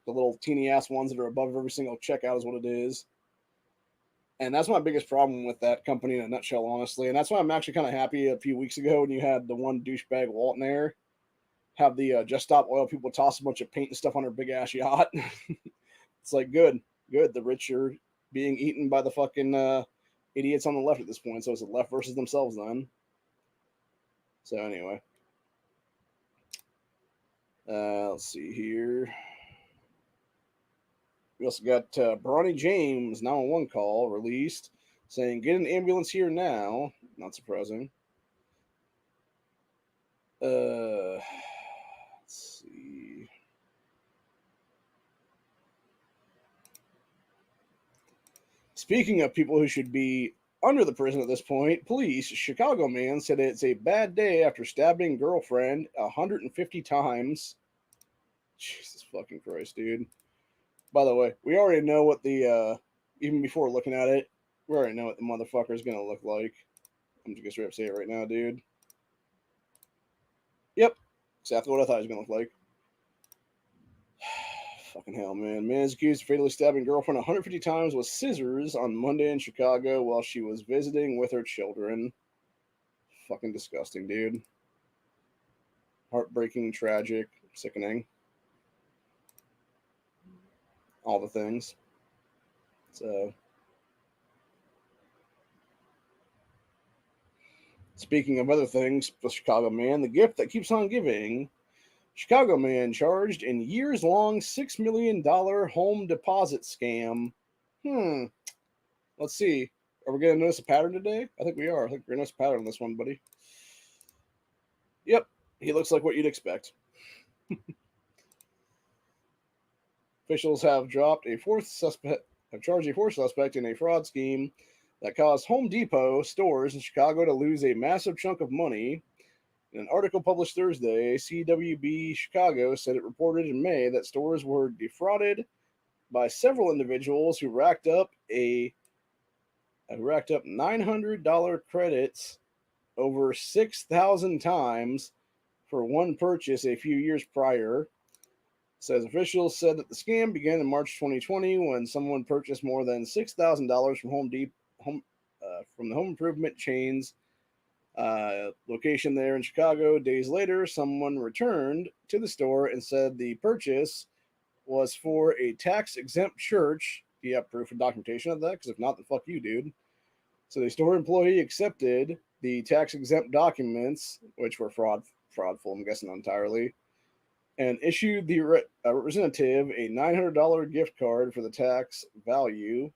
The little teeny ass ones that are above every single checkout is what it is. And that's my biggest problem with that company in a nutshell, honestly. And that's why I'm actually kind of happy a few weeks ago when you had the one douchebag Walt in there have the Just Stop Oil people toss a bunch of paint and stuff on her big ass yacht. It's like, good. The rich are being eaten by the fucking idiots on the left at this point. So it's the left versus themselves then. So anyway. Let's see here. We also got Bronny James 911 call released saying, "Get an ambulance here now." Not surprising. Let's see. Speaking of people who should be under the prison at this point, police, Chicago man said it's a bad day after stabbing girlfriend 150 times. Jesus fucking Christ, dude. By the way, we already know what the, even before looking at it, we already know what the motherfucker is going to look like. I'm just going to straight up say it right now, dude. Yep, exactly what I thought he was going to look like. Fucking hell, man. Man is accused of fatally stabbing girlfriend 150 times with scissors on Monday in Chicago while she was visiting with her children. Fucking disgusting, dude. Heartbreaking, tragic, sickening. All the things. So, speaking of other things, the Chicago man, the gift that keeps on giving. Chicago man charged in years-long $6 million home deposit scam. Let's see. Are we going to notice a pattern today? I think we are. I think we're going to notice a pattern on this one, buddy. Yep. He looks like what you'd expect. Officials have charged a fourth suspect in a fraud scheme that caused Home Depot stores in Chicago to lose a massive chunk of money. In an article published Thursday, CWB Chicago said it reported in May that stores were defrauded by several individuals who racked up $900 credits over 6,000 times for one purchase a few years prior. Says officials said that the scam began in March 2020 when someone purchased more than $6,000 from from the home improvement chain's location there in Chicago. Days later, someone returned to the store and said the purchase was for a tax-exempt church. Do you have proof and documentation of that? Because if not, then fuck you, dude. So the store employee accepted the tax-exempt documents, which were fraudful, I'm guessing entirely, and issued the representative a $900 gift card for the tax value.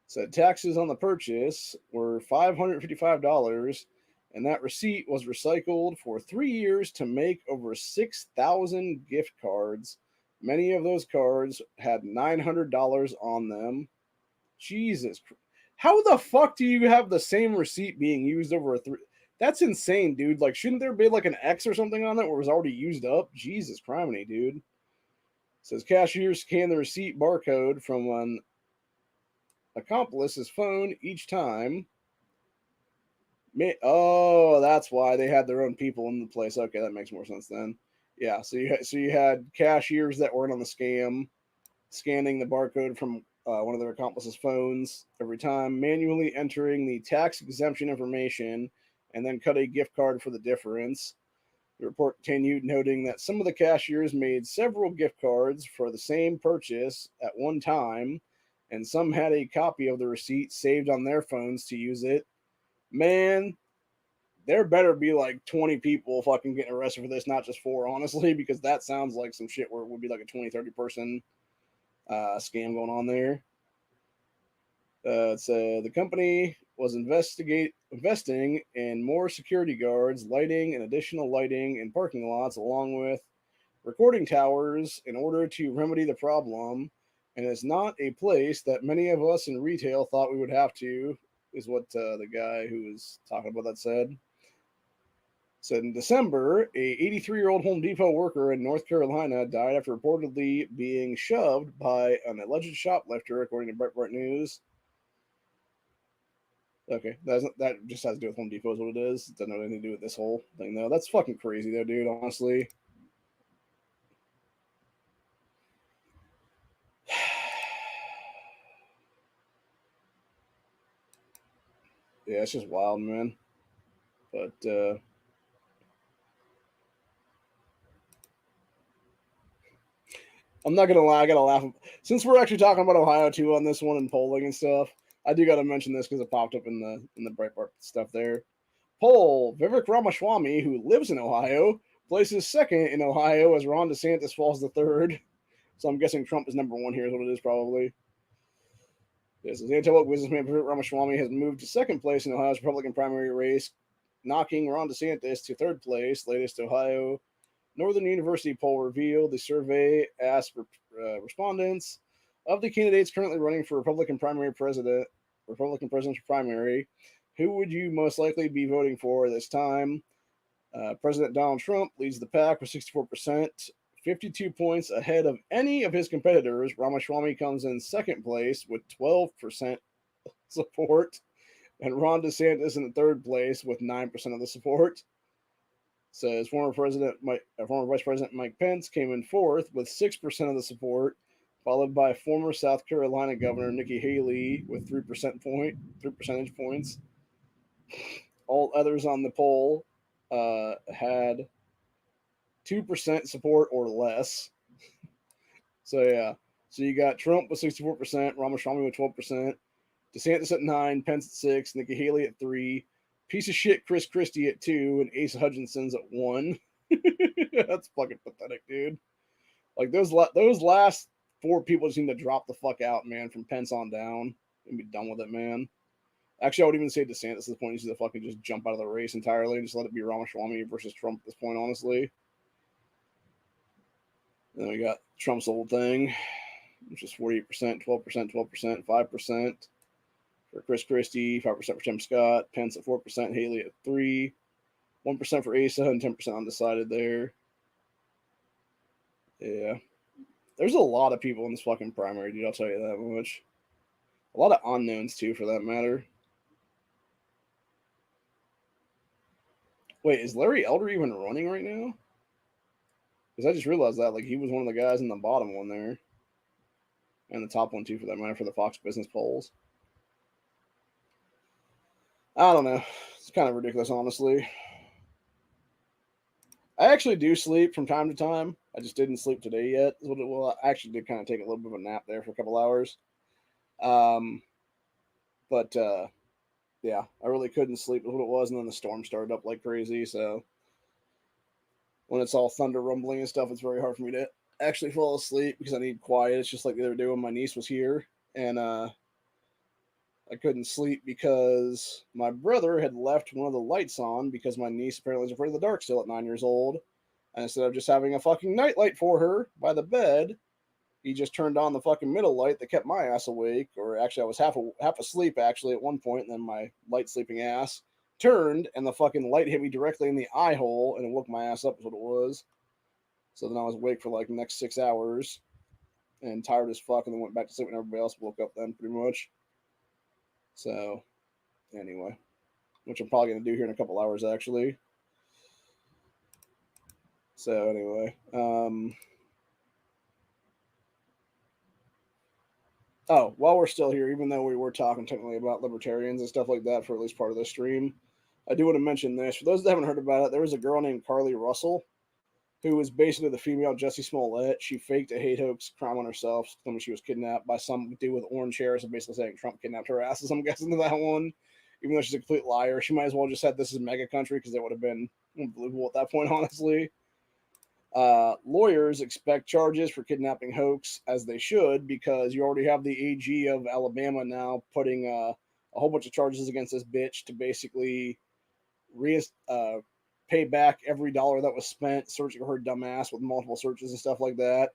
Said taxes on the purchase were $555, and that receipt was recycled for 3 years to make over 6,000 gift cards. Many of those cards had $900 on them. Jesus Christ. How the fuck do you have the same receipt being used over a 3? That's insane, dude. Like, shouldn't there be like an X or something on that where it was already used up? Jesus criminy, dude. It says cashiers scan the receipt barcode from an accomplice's phone each time. Oh, that's why they had their own people in the place. Okay, that makes more sense then. Yeah, so you had cashiers that weren't on the scam scanning the barcode from one of their accomplices' phones every time, manually entering the tax exemption information, and then cut a gift card for the difference. The report continued, noting that some of the cashiers made several gift cards for the same purchase at one time, and some had a copy of the receipt saved on their phones to use it. Man, there better be like 20 people fucking getting arrested for this, not just 4, honestly, because that sounds like some shit where it would be like a 20, 30 person scam going on there. The company was investing in more security guards, lighting, and additional lighting in parking lots, along with recording towers in order to remedy the problem. And it's not a place that many of us in retail thought we would have to, is what the guy who was talking about that said. Said in December, a 83-year-old Home Depot worker in North Carolina died after reportedly being shoved by an alleged shoplifter, according to Breitbart News. Okay, that just has to do with Home Depot is what it is. It doesn't have anything to do with this whole thing, though. That's fucking crazy, though, dude, honestly. Yeah, it's just wild, man. But, I'm not gonna lie, I gotta laugh. Since we're actually talking about Ohio too on this one and polling and stuff, I do gotta mention this because it popped up in the Breitbart stuff there. Poll: Vivek Ramaswamy, who lives in Ohio, places second in Ohio as Ron DeSantis falls to third. So I'm guessing Trump is number one here, is what it is probably. Yes, the anti-woke businessman Vivek Ramaswamy has moved to second place in Ohio's Republican primary race, knocking Ron DeSantis to third place. Latest Ohio Northern University poll revealed the survey asked respondents of the candidates currently running for Republican presidential primary, who would you most likely be voting for this time? President Donald Trump leads the pack with 64%, 52 points ahead of any of his competitors. Ramaswamy comes in second place with 12% support, and Ron DeSantis in the third place with 9% of the support. Says former Vice President Mike Pence came in fourth with 6% of the support, followed by former South Carolina Governor Nikki Haley with 3 percentage points. All others on the poll had 2% support or less. So yeah, so you got Trump with 64%, Ramaswamy with 12%, DeSantis at 9, Pence at 6, Nikki Haley at 3, piece of shit Chris Christie at 2, and Asa Hutchinson's at 1. That's fucking pathetic, dude. Like those last 4 people just need to drop the fuck out, man, from Pence on down and be done with it, man. Actually, I would even say DeSantis at this point needs to fucking just jump out of the race entirely and just let it be Ramaswamy versus Trump at this point, honestly. Then we got Trump's old thing, which is 48%, 12%, 12%, 5% for Chris Christie, 5% for Tim Scott, Pence at 4%, Haley at 3%, 1% for Asa, and 10% undecided there. Yeah. There's a lot of people in this fucking primary, dude, I'll tell you that much. A lot of unknowns, too, for that matter. Wait, is Larry Elder even running right now? Because I just realized that, like, he was one of the guys in the bottom one there. And the top one, too, for that matter, for the Fox Business polls. I don't know. It's kind of ridiculous, honestly. I actually do sleep from time to time. I just didn't sleep today yet. Well, I actually did kind of take a little bit of a nap there for a couple hours. But yeah, I really couldn't sleep with what it was, and then the storm started up like crazy. So when it's all thunder rumbling and stuff, it's very hard for me to actually fall asleep because I need quiet. It's just like the other day when my niece was here, and I couldn't sleep because my brother had left one of the lights on because my niece apparently is afraid of the dark still at 9 years old. And instead of just having a fucking nightlight for her by the bed, he just turned on the fucking middle light that kept my ass awake. Or actually, I was half asleep actually at one point, and then my light sleeping ass turned, and the fucking light hit me directly in the eye hole, and it woke my ass up. Is what it was. So then I was awake for like the next 6 hours, and tired as fuck, and then went back to sleep, and everybody else woke up then pretty much. So anyway, which I'm probably going to do here in a couple hours, actually. So anyway, oh, while we're still here, even though we were talking technically about libertarians and stuff like that for at least part of the stream, I do want to mention this. For those that haven't heard about it, there was a girl named Carly Russell who was basically the female Jessie Smollett. She faked a hate hoax crime on herself, claiming she was kidnapped by some dude with orange hair, so basically saying Trump kidnapped her asses, I'm guessing, to that one. Even though she's a complete liar, she might as well just said this is mega country because it would have been unbelievable at that point, honestly. Lawyers expect charges for kidnapping hoax, as they should, because you already have the AG of Alabama now putting a whole bunch of charges against this bitch to basically pay back every dollar that was spent searching for her dumbass with multiple searches and stuff like that.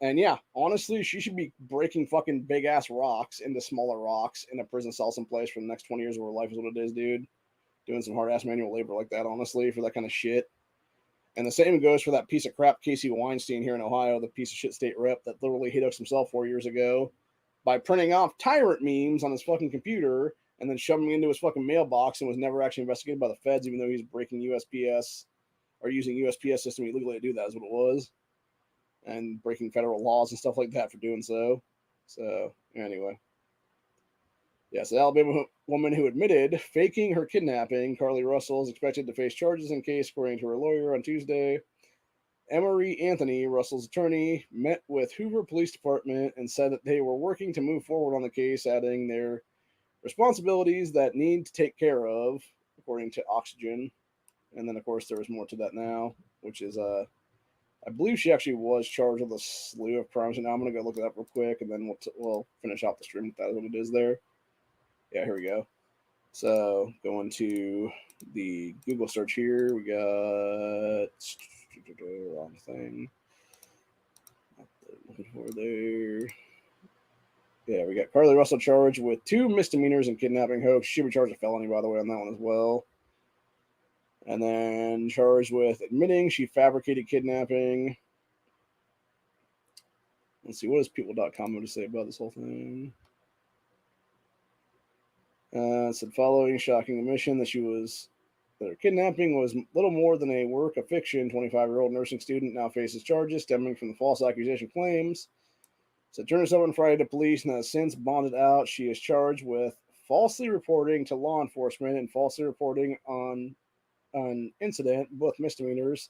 And yeah, honestly, she should be breaking fucking big ass rocks into smaller rocks in a prison cell someplace for the next 20 years of her life, is what it is, dude. doing some hard ass manual labor like that, honestly, for that kind of shit. And the same goes for that piece of crap Casey Weinstein here in Ohio, the piece of shit state rep that literally hit us himself 4 years ago by printing off tyrant memes on his fucking computer and then shoving them into his fucking mailbox, and was never actually investigated by the feds, even though he's breaking USPS or using USPS system illegally to do that is what it was, and breaking federal laws and stuff like that for doing so. So anyway. Yes, the Alabama woman who admitted faking her kidnapping, Carly Russell, is expected to face charges in case, according to her lawyer on Tuesday. Emery Anthony, Russell's attorney, met with Hoover Police Department and said that they were working to move forward on the case, adding their responsibilities that need to take care of, according to Oxygen. And then, of course, there was more to that now, which is, I believe she actually was charged with a slew of crimes. And now I'm going to go look it up real quick, and then we'll finish off the stream with that, what it is there. Yeah, here we go. So going to the Google search here, we got wrong thing. Looking for there. Yeah, we got Carly Russell charged with 2 misdemeanors and kidnapping hoax. She should be charged with felony, by the way, on that one as well. And then charged with admitting she fabricated kidnapping. Let's see, what does people.com have to say about this whole thing? Said following shocking admission that her kidnapping was little more than a work of fiction. 25-year-old nursing student now faces charges stemming from the false accusation claims. Said turned herself on Friday to police and has since bonded out. She is charged with falsely reporting to law enforcement and falsely reporting on an incident, both misdemeanors.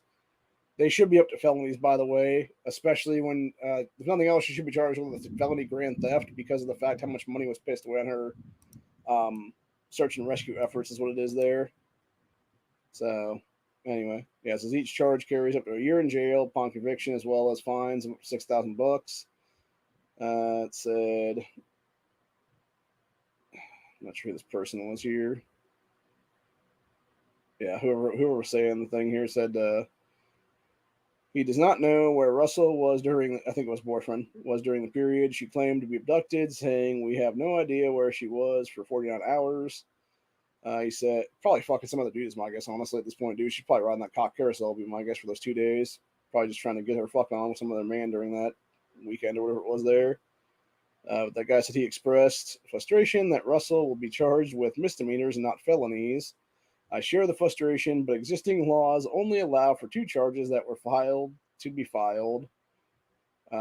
They should be up to felonies, by the way, especially when, if nothing else, she should be charged with felony grand theft because of the fact how much money was pissed away on her search and rescue efforts is what it is there. So anyway, yeah, says each charge carries up to a year in jail upon conviction, as well as fines of $6,000. It said, I'm not sure who this person was here. Yeah, whoever was saying the thing here said he does not know where Russell was during, I think it was boyfriend, was during the period she claimed to be abducted, saying we have no idea where she was for 49 hours. He said, probably fucking some other dude is my guess, honestly, at this point, dude. She's probably riding that cock carousel, would be my guess, for those 2 days. Probably just trying to get her fuck on with some other man during that weekend or whatever it was there. But that guy said he expressed frustration that Russell will be charged with misdemeanors and not felonies. I share the frustration, but existing laws only allow for 2 charges that were filed to be filed.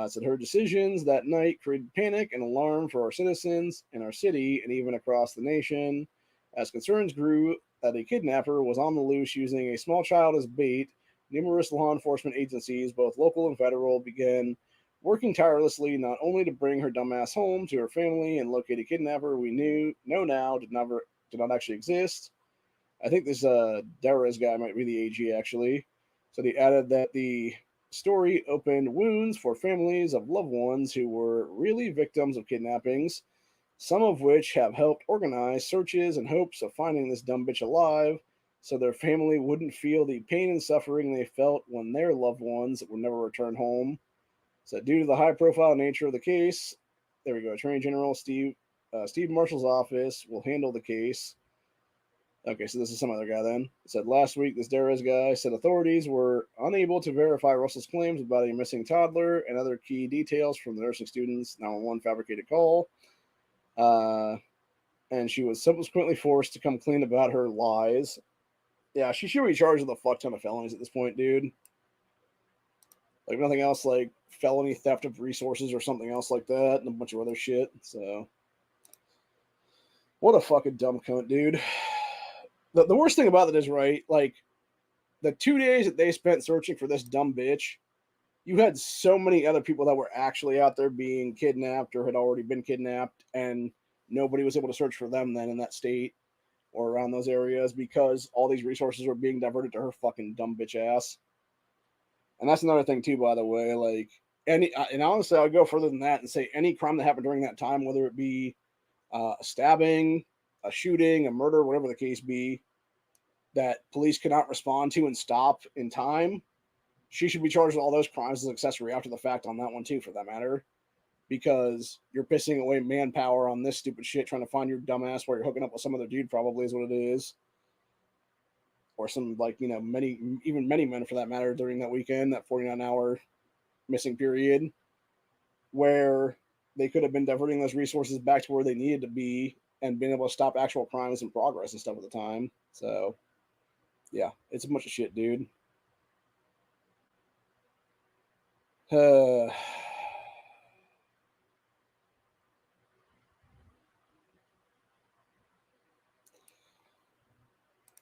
Said her decisions that night created panic and alarm for our citizens in our city and even across the nation. As concerns grew that a kidnapper was on the loose using a small child as bait, numerous law enforcement agencies, both local and federal, began working tirelessly not only to bring her dumbass home to her family and locate a kidnapper we know now did not actually exist. I think this Darez guy might be the AG, actually. So he added that the story opened wounds for families of loved ones who were really victims of kidnappings, some of which have helped organize searches in hopes of finding this dumb bitch alive so their family wouldn't feel the pain and suffering they felt when their loved ones would never return home. So due to the high-profile nature of the case, there we go, Attorney General Steve Marshall's office will handle the case. Okay, so this is some other guy then. It said last week, this Darez guy said authorities were unable to verify Russell's claims about a missing toddler and other key details from the nursing student's 911 fabricated call. And she was subsequently forced to come clean about her lies. Yeah, she should be charged with a fuck ton of felonies at this point, dude. Like nothing else, like felony theft of resources or something else like that, and a bunch of other shit. So, what a fucking dumb cunt, dude. The worst thing about it is, right, like, the 2 days that they spent searching for this dumb bitch, you had so many other people that were actually out there being kidnapped or had already been kidnapped, and nobody was able to search for them then in that state or around those areas because all these resources were being diverted to her fucking dumb bitch ass. And that's another thing, too, by the way. Like, and honestly, I'll go further than that and say any crime that happened during that time, whether it be a stabbing, a shooting, a murder, whatever the case be, that police could not respond to and stop in time, she should be charged with all those crimes as accessory after the fact on that one too, for that matter, because you're pissing away manpower on this stupid shit trying to find your dumbass while you're hooking up with some other dude, probably is what it is. or some like, you know, many men for that matter during that weekend, that 49-hour missing period, where they could have been diverting those resources back to where they needed to be and been able to stop actual crimes and progress and stuff at the time. So, yeah, it's a bunch of shit, dude.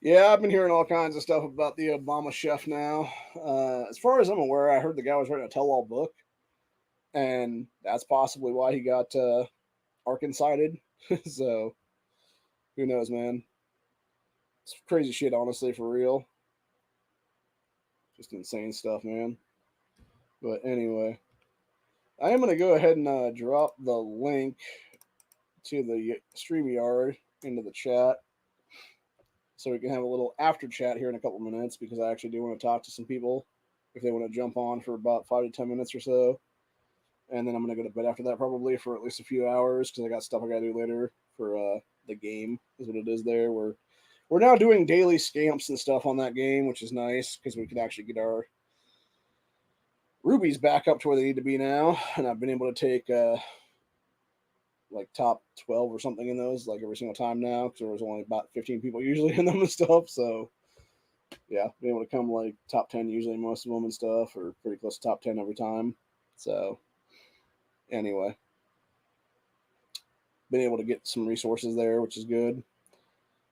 Yeah, I've been hearing all kinds of stuff about the Obama chef now. As far as I'm aware, I heard the guy was writing a tell-all book, and that's possibly why he got Arkancided. So, who knows, man? It's crazy shit, honestly, for real. Just insane stuff, man. But anyway, I am going to go ahead and drop the link to the StreamYard into the chat so we can have a little after chat here in a couple minutes, because I actually do want to talk to some people if they want to jump on for about 5 to 10 minutes or so. And then I'm going to go to bed after that probably for at least a few hours, because I got stuff I got to do later for the game is what it is there. We're now doing daily scamps and stuff on that game, which is nice because we can actually get our rubies back up to where they need to be now. And I've been able to take like top 12 or something in those like every single time now, because there was only about 15 people usually in them and stuff. So yeah, being able to come like top 10 usually most of them and stuff, or pretty close to top 10 every time. So anyway, been able to get some resources there, which is good.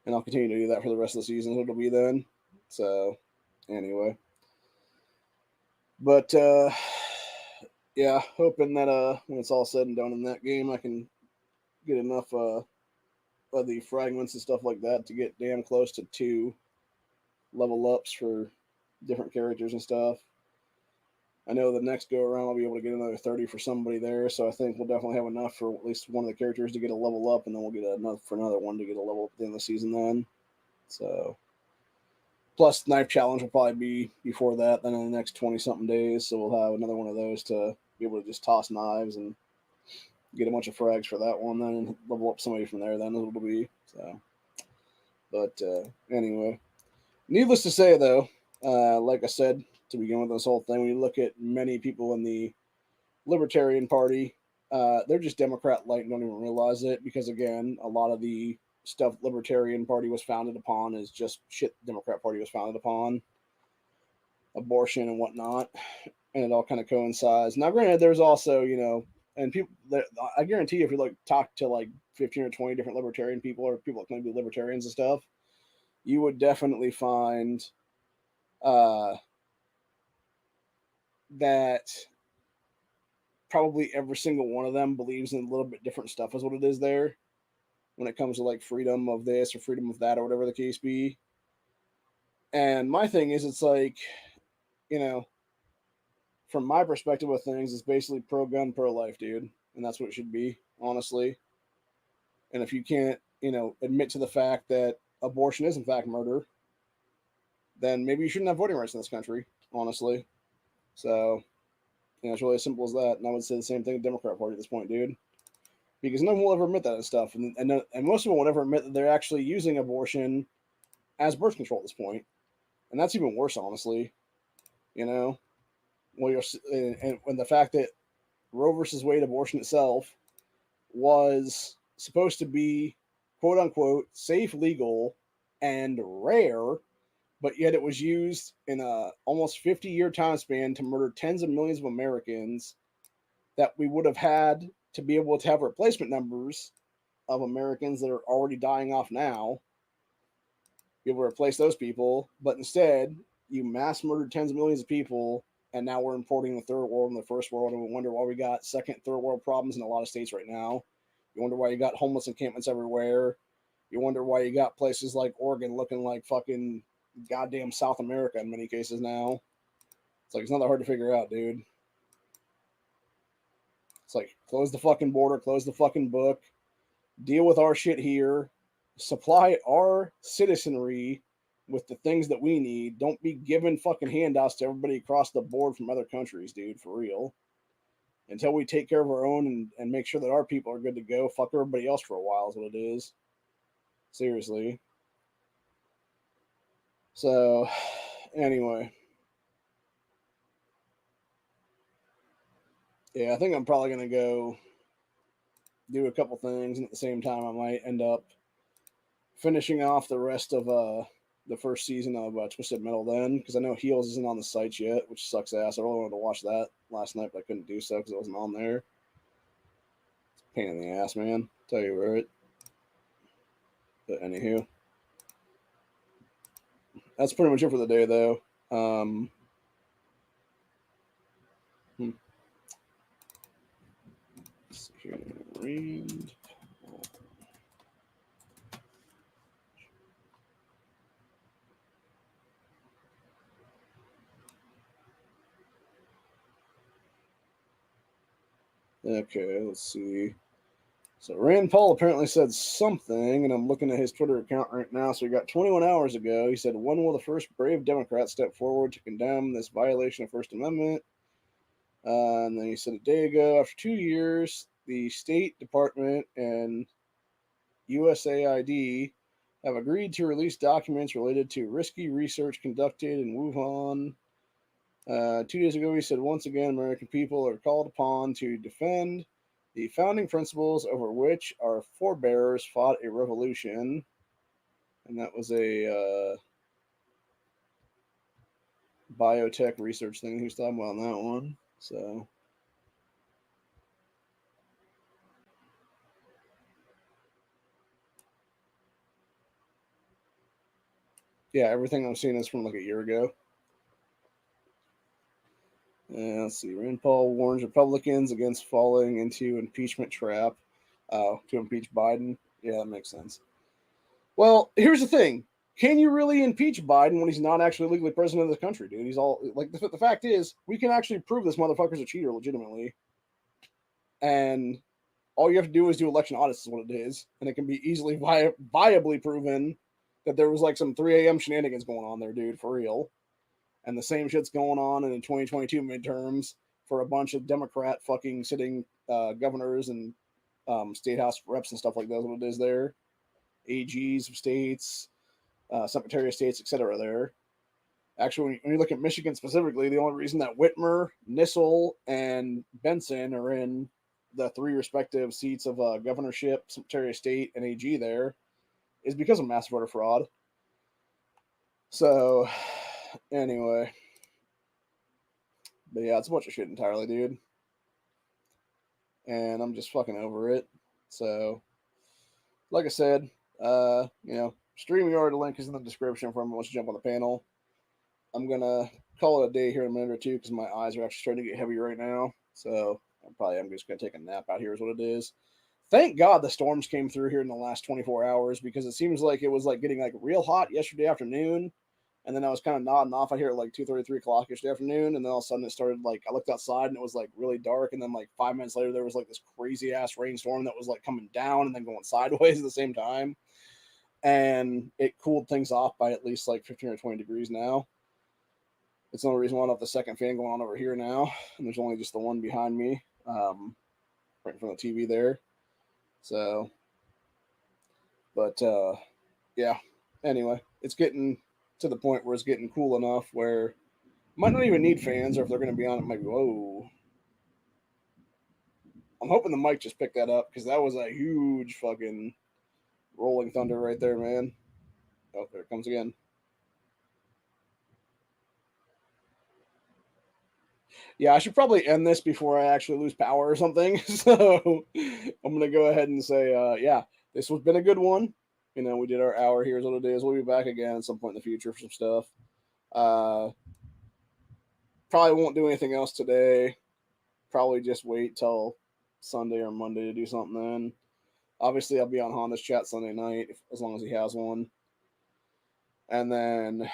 And I'll continue to do that for the rest of the season. It'll be then. So anyway, but yeah, hoping that when it's all said and done in that game, I can get enough of the fragments and stuff like that to get damn close to 2 level ups for different characters and stuff. I know the next go around I'll be able to get another 30 for somebody there, so I think we'll definitely have enough for at least one of the characters to get a level up, and then we'll get enough for another one to get a level up at the end of the season then. So plus knife challenge will probably be before that, then in the next 20 something days, so we'll have another one of those to be able to just toss knives and get a bunch of frags for that one, then level up somebody from there, then it'll be. So but anyway, needless to say though, like I said to begin with this whole thing, when you look at many people in the Libertarian Party, they're just Democrat light and don't even realize it, because again, a lot of the stuff Libertarian Party was founded upon is just shit Democrat Party was founded upon, abortion and whatnot, and it all kind of coincides. Now, granted, there's also, you know, and people that I guarantee you, if you like talk to like 15 or 20 different libertarian people or people that claim to be libertarians and stuff, you would definitely find that probably every single one of them believes in a little bit different stuff is what it is there when it comes to like freedom of this or freedom of that or whatever the case be. And my thing is, it's like, you know, from my perspective of things, it's basically pro gun, pro life, dude. And that's what it should be, honestly. And if you can't, you know, admit to the fact that abortion is in fact murder, then maybe you shouldn't have voting rights in this country, honestly. So, you know, it's really as simple as that. And I would say the same thing with the Democrat Party at this point, dude. Because no one will ever admit that stuff. And most of them will never admit that they're actually using abortion as birth control at this point. And that's even worse, honestly. You know? Well, and the fact that Roe versus Wade abortion itself was supposed to be, quote unquote, safe, legal, and rare, but yet it was used in a almost 50-year time span to murder tens of millions of Americans that we would have had to be able to have replacement numbers of Americans that are already dying off now, be able to replace those people. But instead, you mass murdered tens of millions of people, and now we're importing the third world and the first world, and we wonder why we got second, third world problems in a lot of states right now. You wonder why you got homeless encampments everywhere. You wonder why you got places like Oregon looking like fucking goddamn South America in many cases now. It's like, it's not that hard to figure out, dude. It's like, close the fucking border, close the fucking book, deal with our shit here, supply our citizenry with the things that we need. Don't be giving fucking handouts to everybody across the board from other countries, dude, for real. Until we take care of our own and make sure that our people are good to go, fuck everybody else for a while is what it is. Seriously. So, anyway. Yeah, I think I'm probably going to go do a couple things, and at the same time, I might end up finishing off the rest of the first season of Twisted Metal then, because I know Heels isn't on the sites yet, which sucks ass. I really wanted to watch that last night, but I couldn't do so because it wasn't on there. It's a pain in the ass, man. Tell you where it. But anywho, that's pretty much it for the day, though. Hmm. Let's see here. Read. Okay, let's see. So Rand Paul apparently said something, and I'm looking at his Twitter account right now. So he got 21 hours ago. He said, "When will the first brave Democrats step forward to condemn this violation of First Amendment?" And then he said a day ago, after 2 years, the State Department and USAID have agreed to release documents related to risky research conducted in Wuhan. 2 days ago, he said, once again, American people are called upon to defend the founding principles over which our forebears fought a revolution. And that was a biotech research thing he was talking about on that one. So, yeah, everything I'm seeing is from like a year ago. Let's see. Rand Paul warns Republicans against falling into impeachment trap to impeach Biden. Yeah, that makes sense. Well, here's the thing. Can you really impeach Biden when he's not actually legally president of the country, dude? He's all like the fact is, we can actually prove this motherfucker's a cheater legitimately, and all you have to do is do election audits, is what it is, and it can be easily viably proven that there was like some 3 a.m. shenanigans going on there, dude, for real. And the same shit's going on in the 2022 midterms for a bunch of Democrat fucking sitting governors and state house reps and stuff like that. Is what it is there. AGs of states, Secretary of States, etc. There. Actually, when you look at Michigan specifically, the only reason that Whitmer, Nissel, and Benson are in the three respective seats of governorship, Secretary of State, and AG there is because of mass voter fraud. So, anyway. But yeah, it's a bunch of shit entirely, dude. And I'm just fucking over it. So, like I said, StreamYard link is in the description for everyone who wants to jump on the panel. I'm gonna call it a day here in a minute or two because my eyes are actually starting to get heavy right now. So I'm just gonna take a nap out here is what it is. Thank God the storms came through here in the last 24 hours because it seems like it was like getting like real hot yesterday afternoon, and then I was kind of nodding off out here at like 2:30, 3 o'clock yesterday afternoon, and then all of a sudden it started like I looked outside and it was like really dark, and then like 5 minutes later there was like this crazy ass rainstorm that was like coming down and then going sideways at the same time, and it cooled things off by at least like 15 or 20 degrees now. It's the only reason why I don't have the second fan going on over here now, and there's only just the one behind me, right in front of the TV there. So, but yeah. Anyway, it's getting to the point where it's getting cool enough where might not even need fans, or if they're going to be on, it might be whoa. I'm hoping the mic just picked that up because that was a huge fucking rolling thunder right there, man. Oh, there it comes again. Yeah, I should probably end this before I actually lose power or something. So I'm gonna go ahead and say, yeah, this has been a good one. We did our hour. Here's what it is. We'll be back again at some point in the future for some stuff. Uh, Probably won't do anything else today. Probably just wait till Sunday or Monday to do something then. Obviously, I'll be on Honda's chat Sunday night as long as he has one. And then,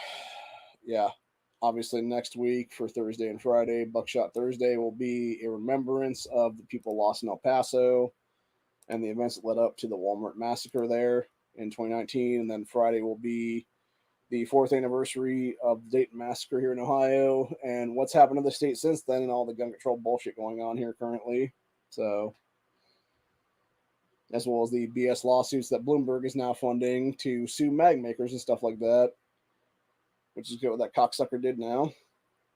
yeah, obviously next week for Thursday and Friday, Buckshot Thursday will be a remembrance of the people lost in El Paso and the events that led up to the Walmart massacre there in 2019. And then Friday will be the fourth anniversary of the Dayton massacre here in Ohio and what's happened to the state since then and all the gun control bullshit going on here currently. So, as well as the BS lawsuits that Bloomberg is now funding to sue mag makers and stuff like that. which is what that cocksucker did now.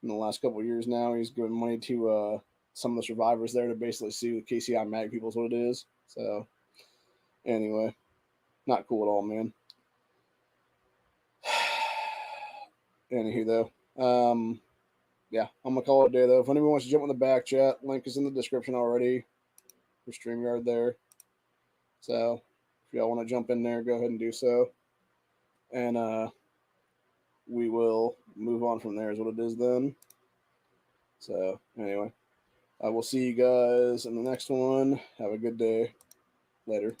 In the last couple of years now, he's giving money to some of the survivors there to basically sue the KCI mag people is what it is. So, anyway, not cool at all, man. Anywho, though, yeah, I'm gonna call it a day, though. If anyone wants to jump in the back chat, link is in the description already for StreamYard there. So, if y'all want to jump in there, go ahead and do so. And we will move on from there is what it is then. So, anyway, I will see you guys in the next one. Have a good day. Later.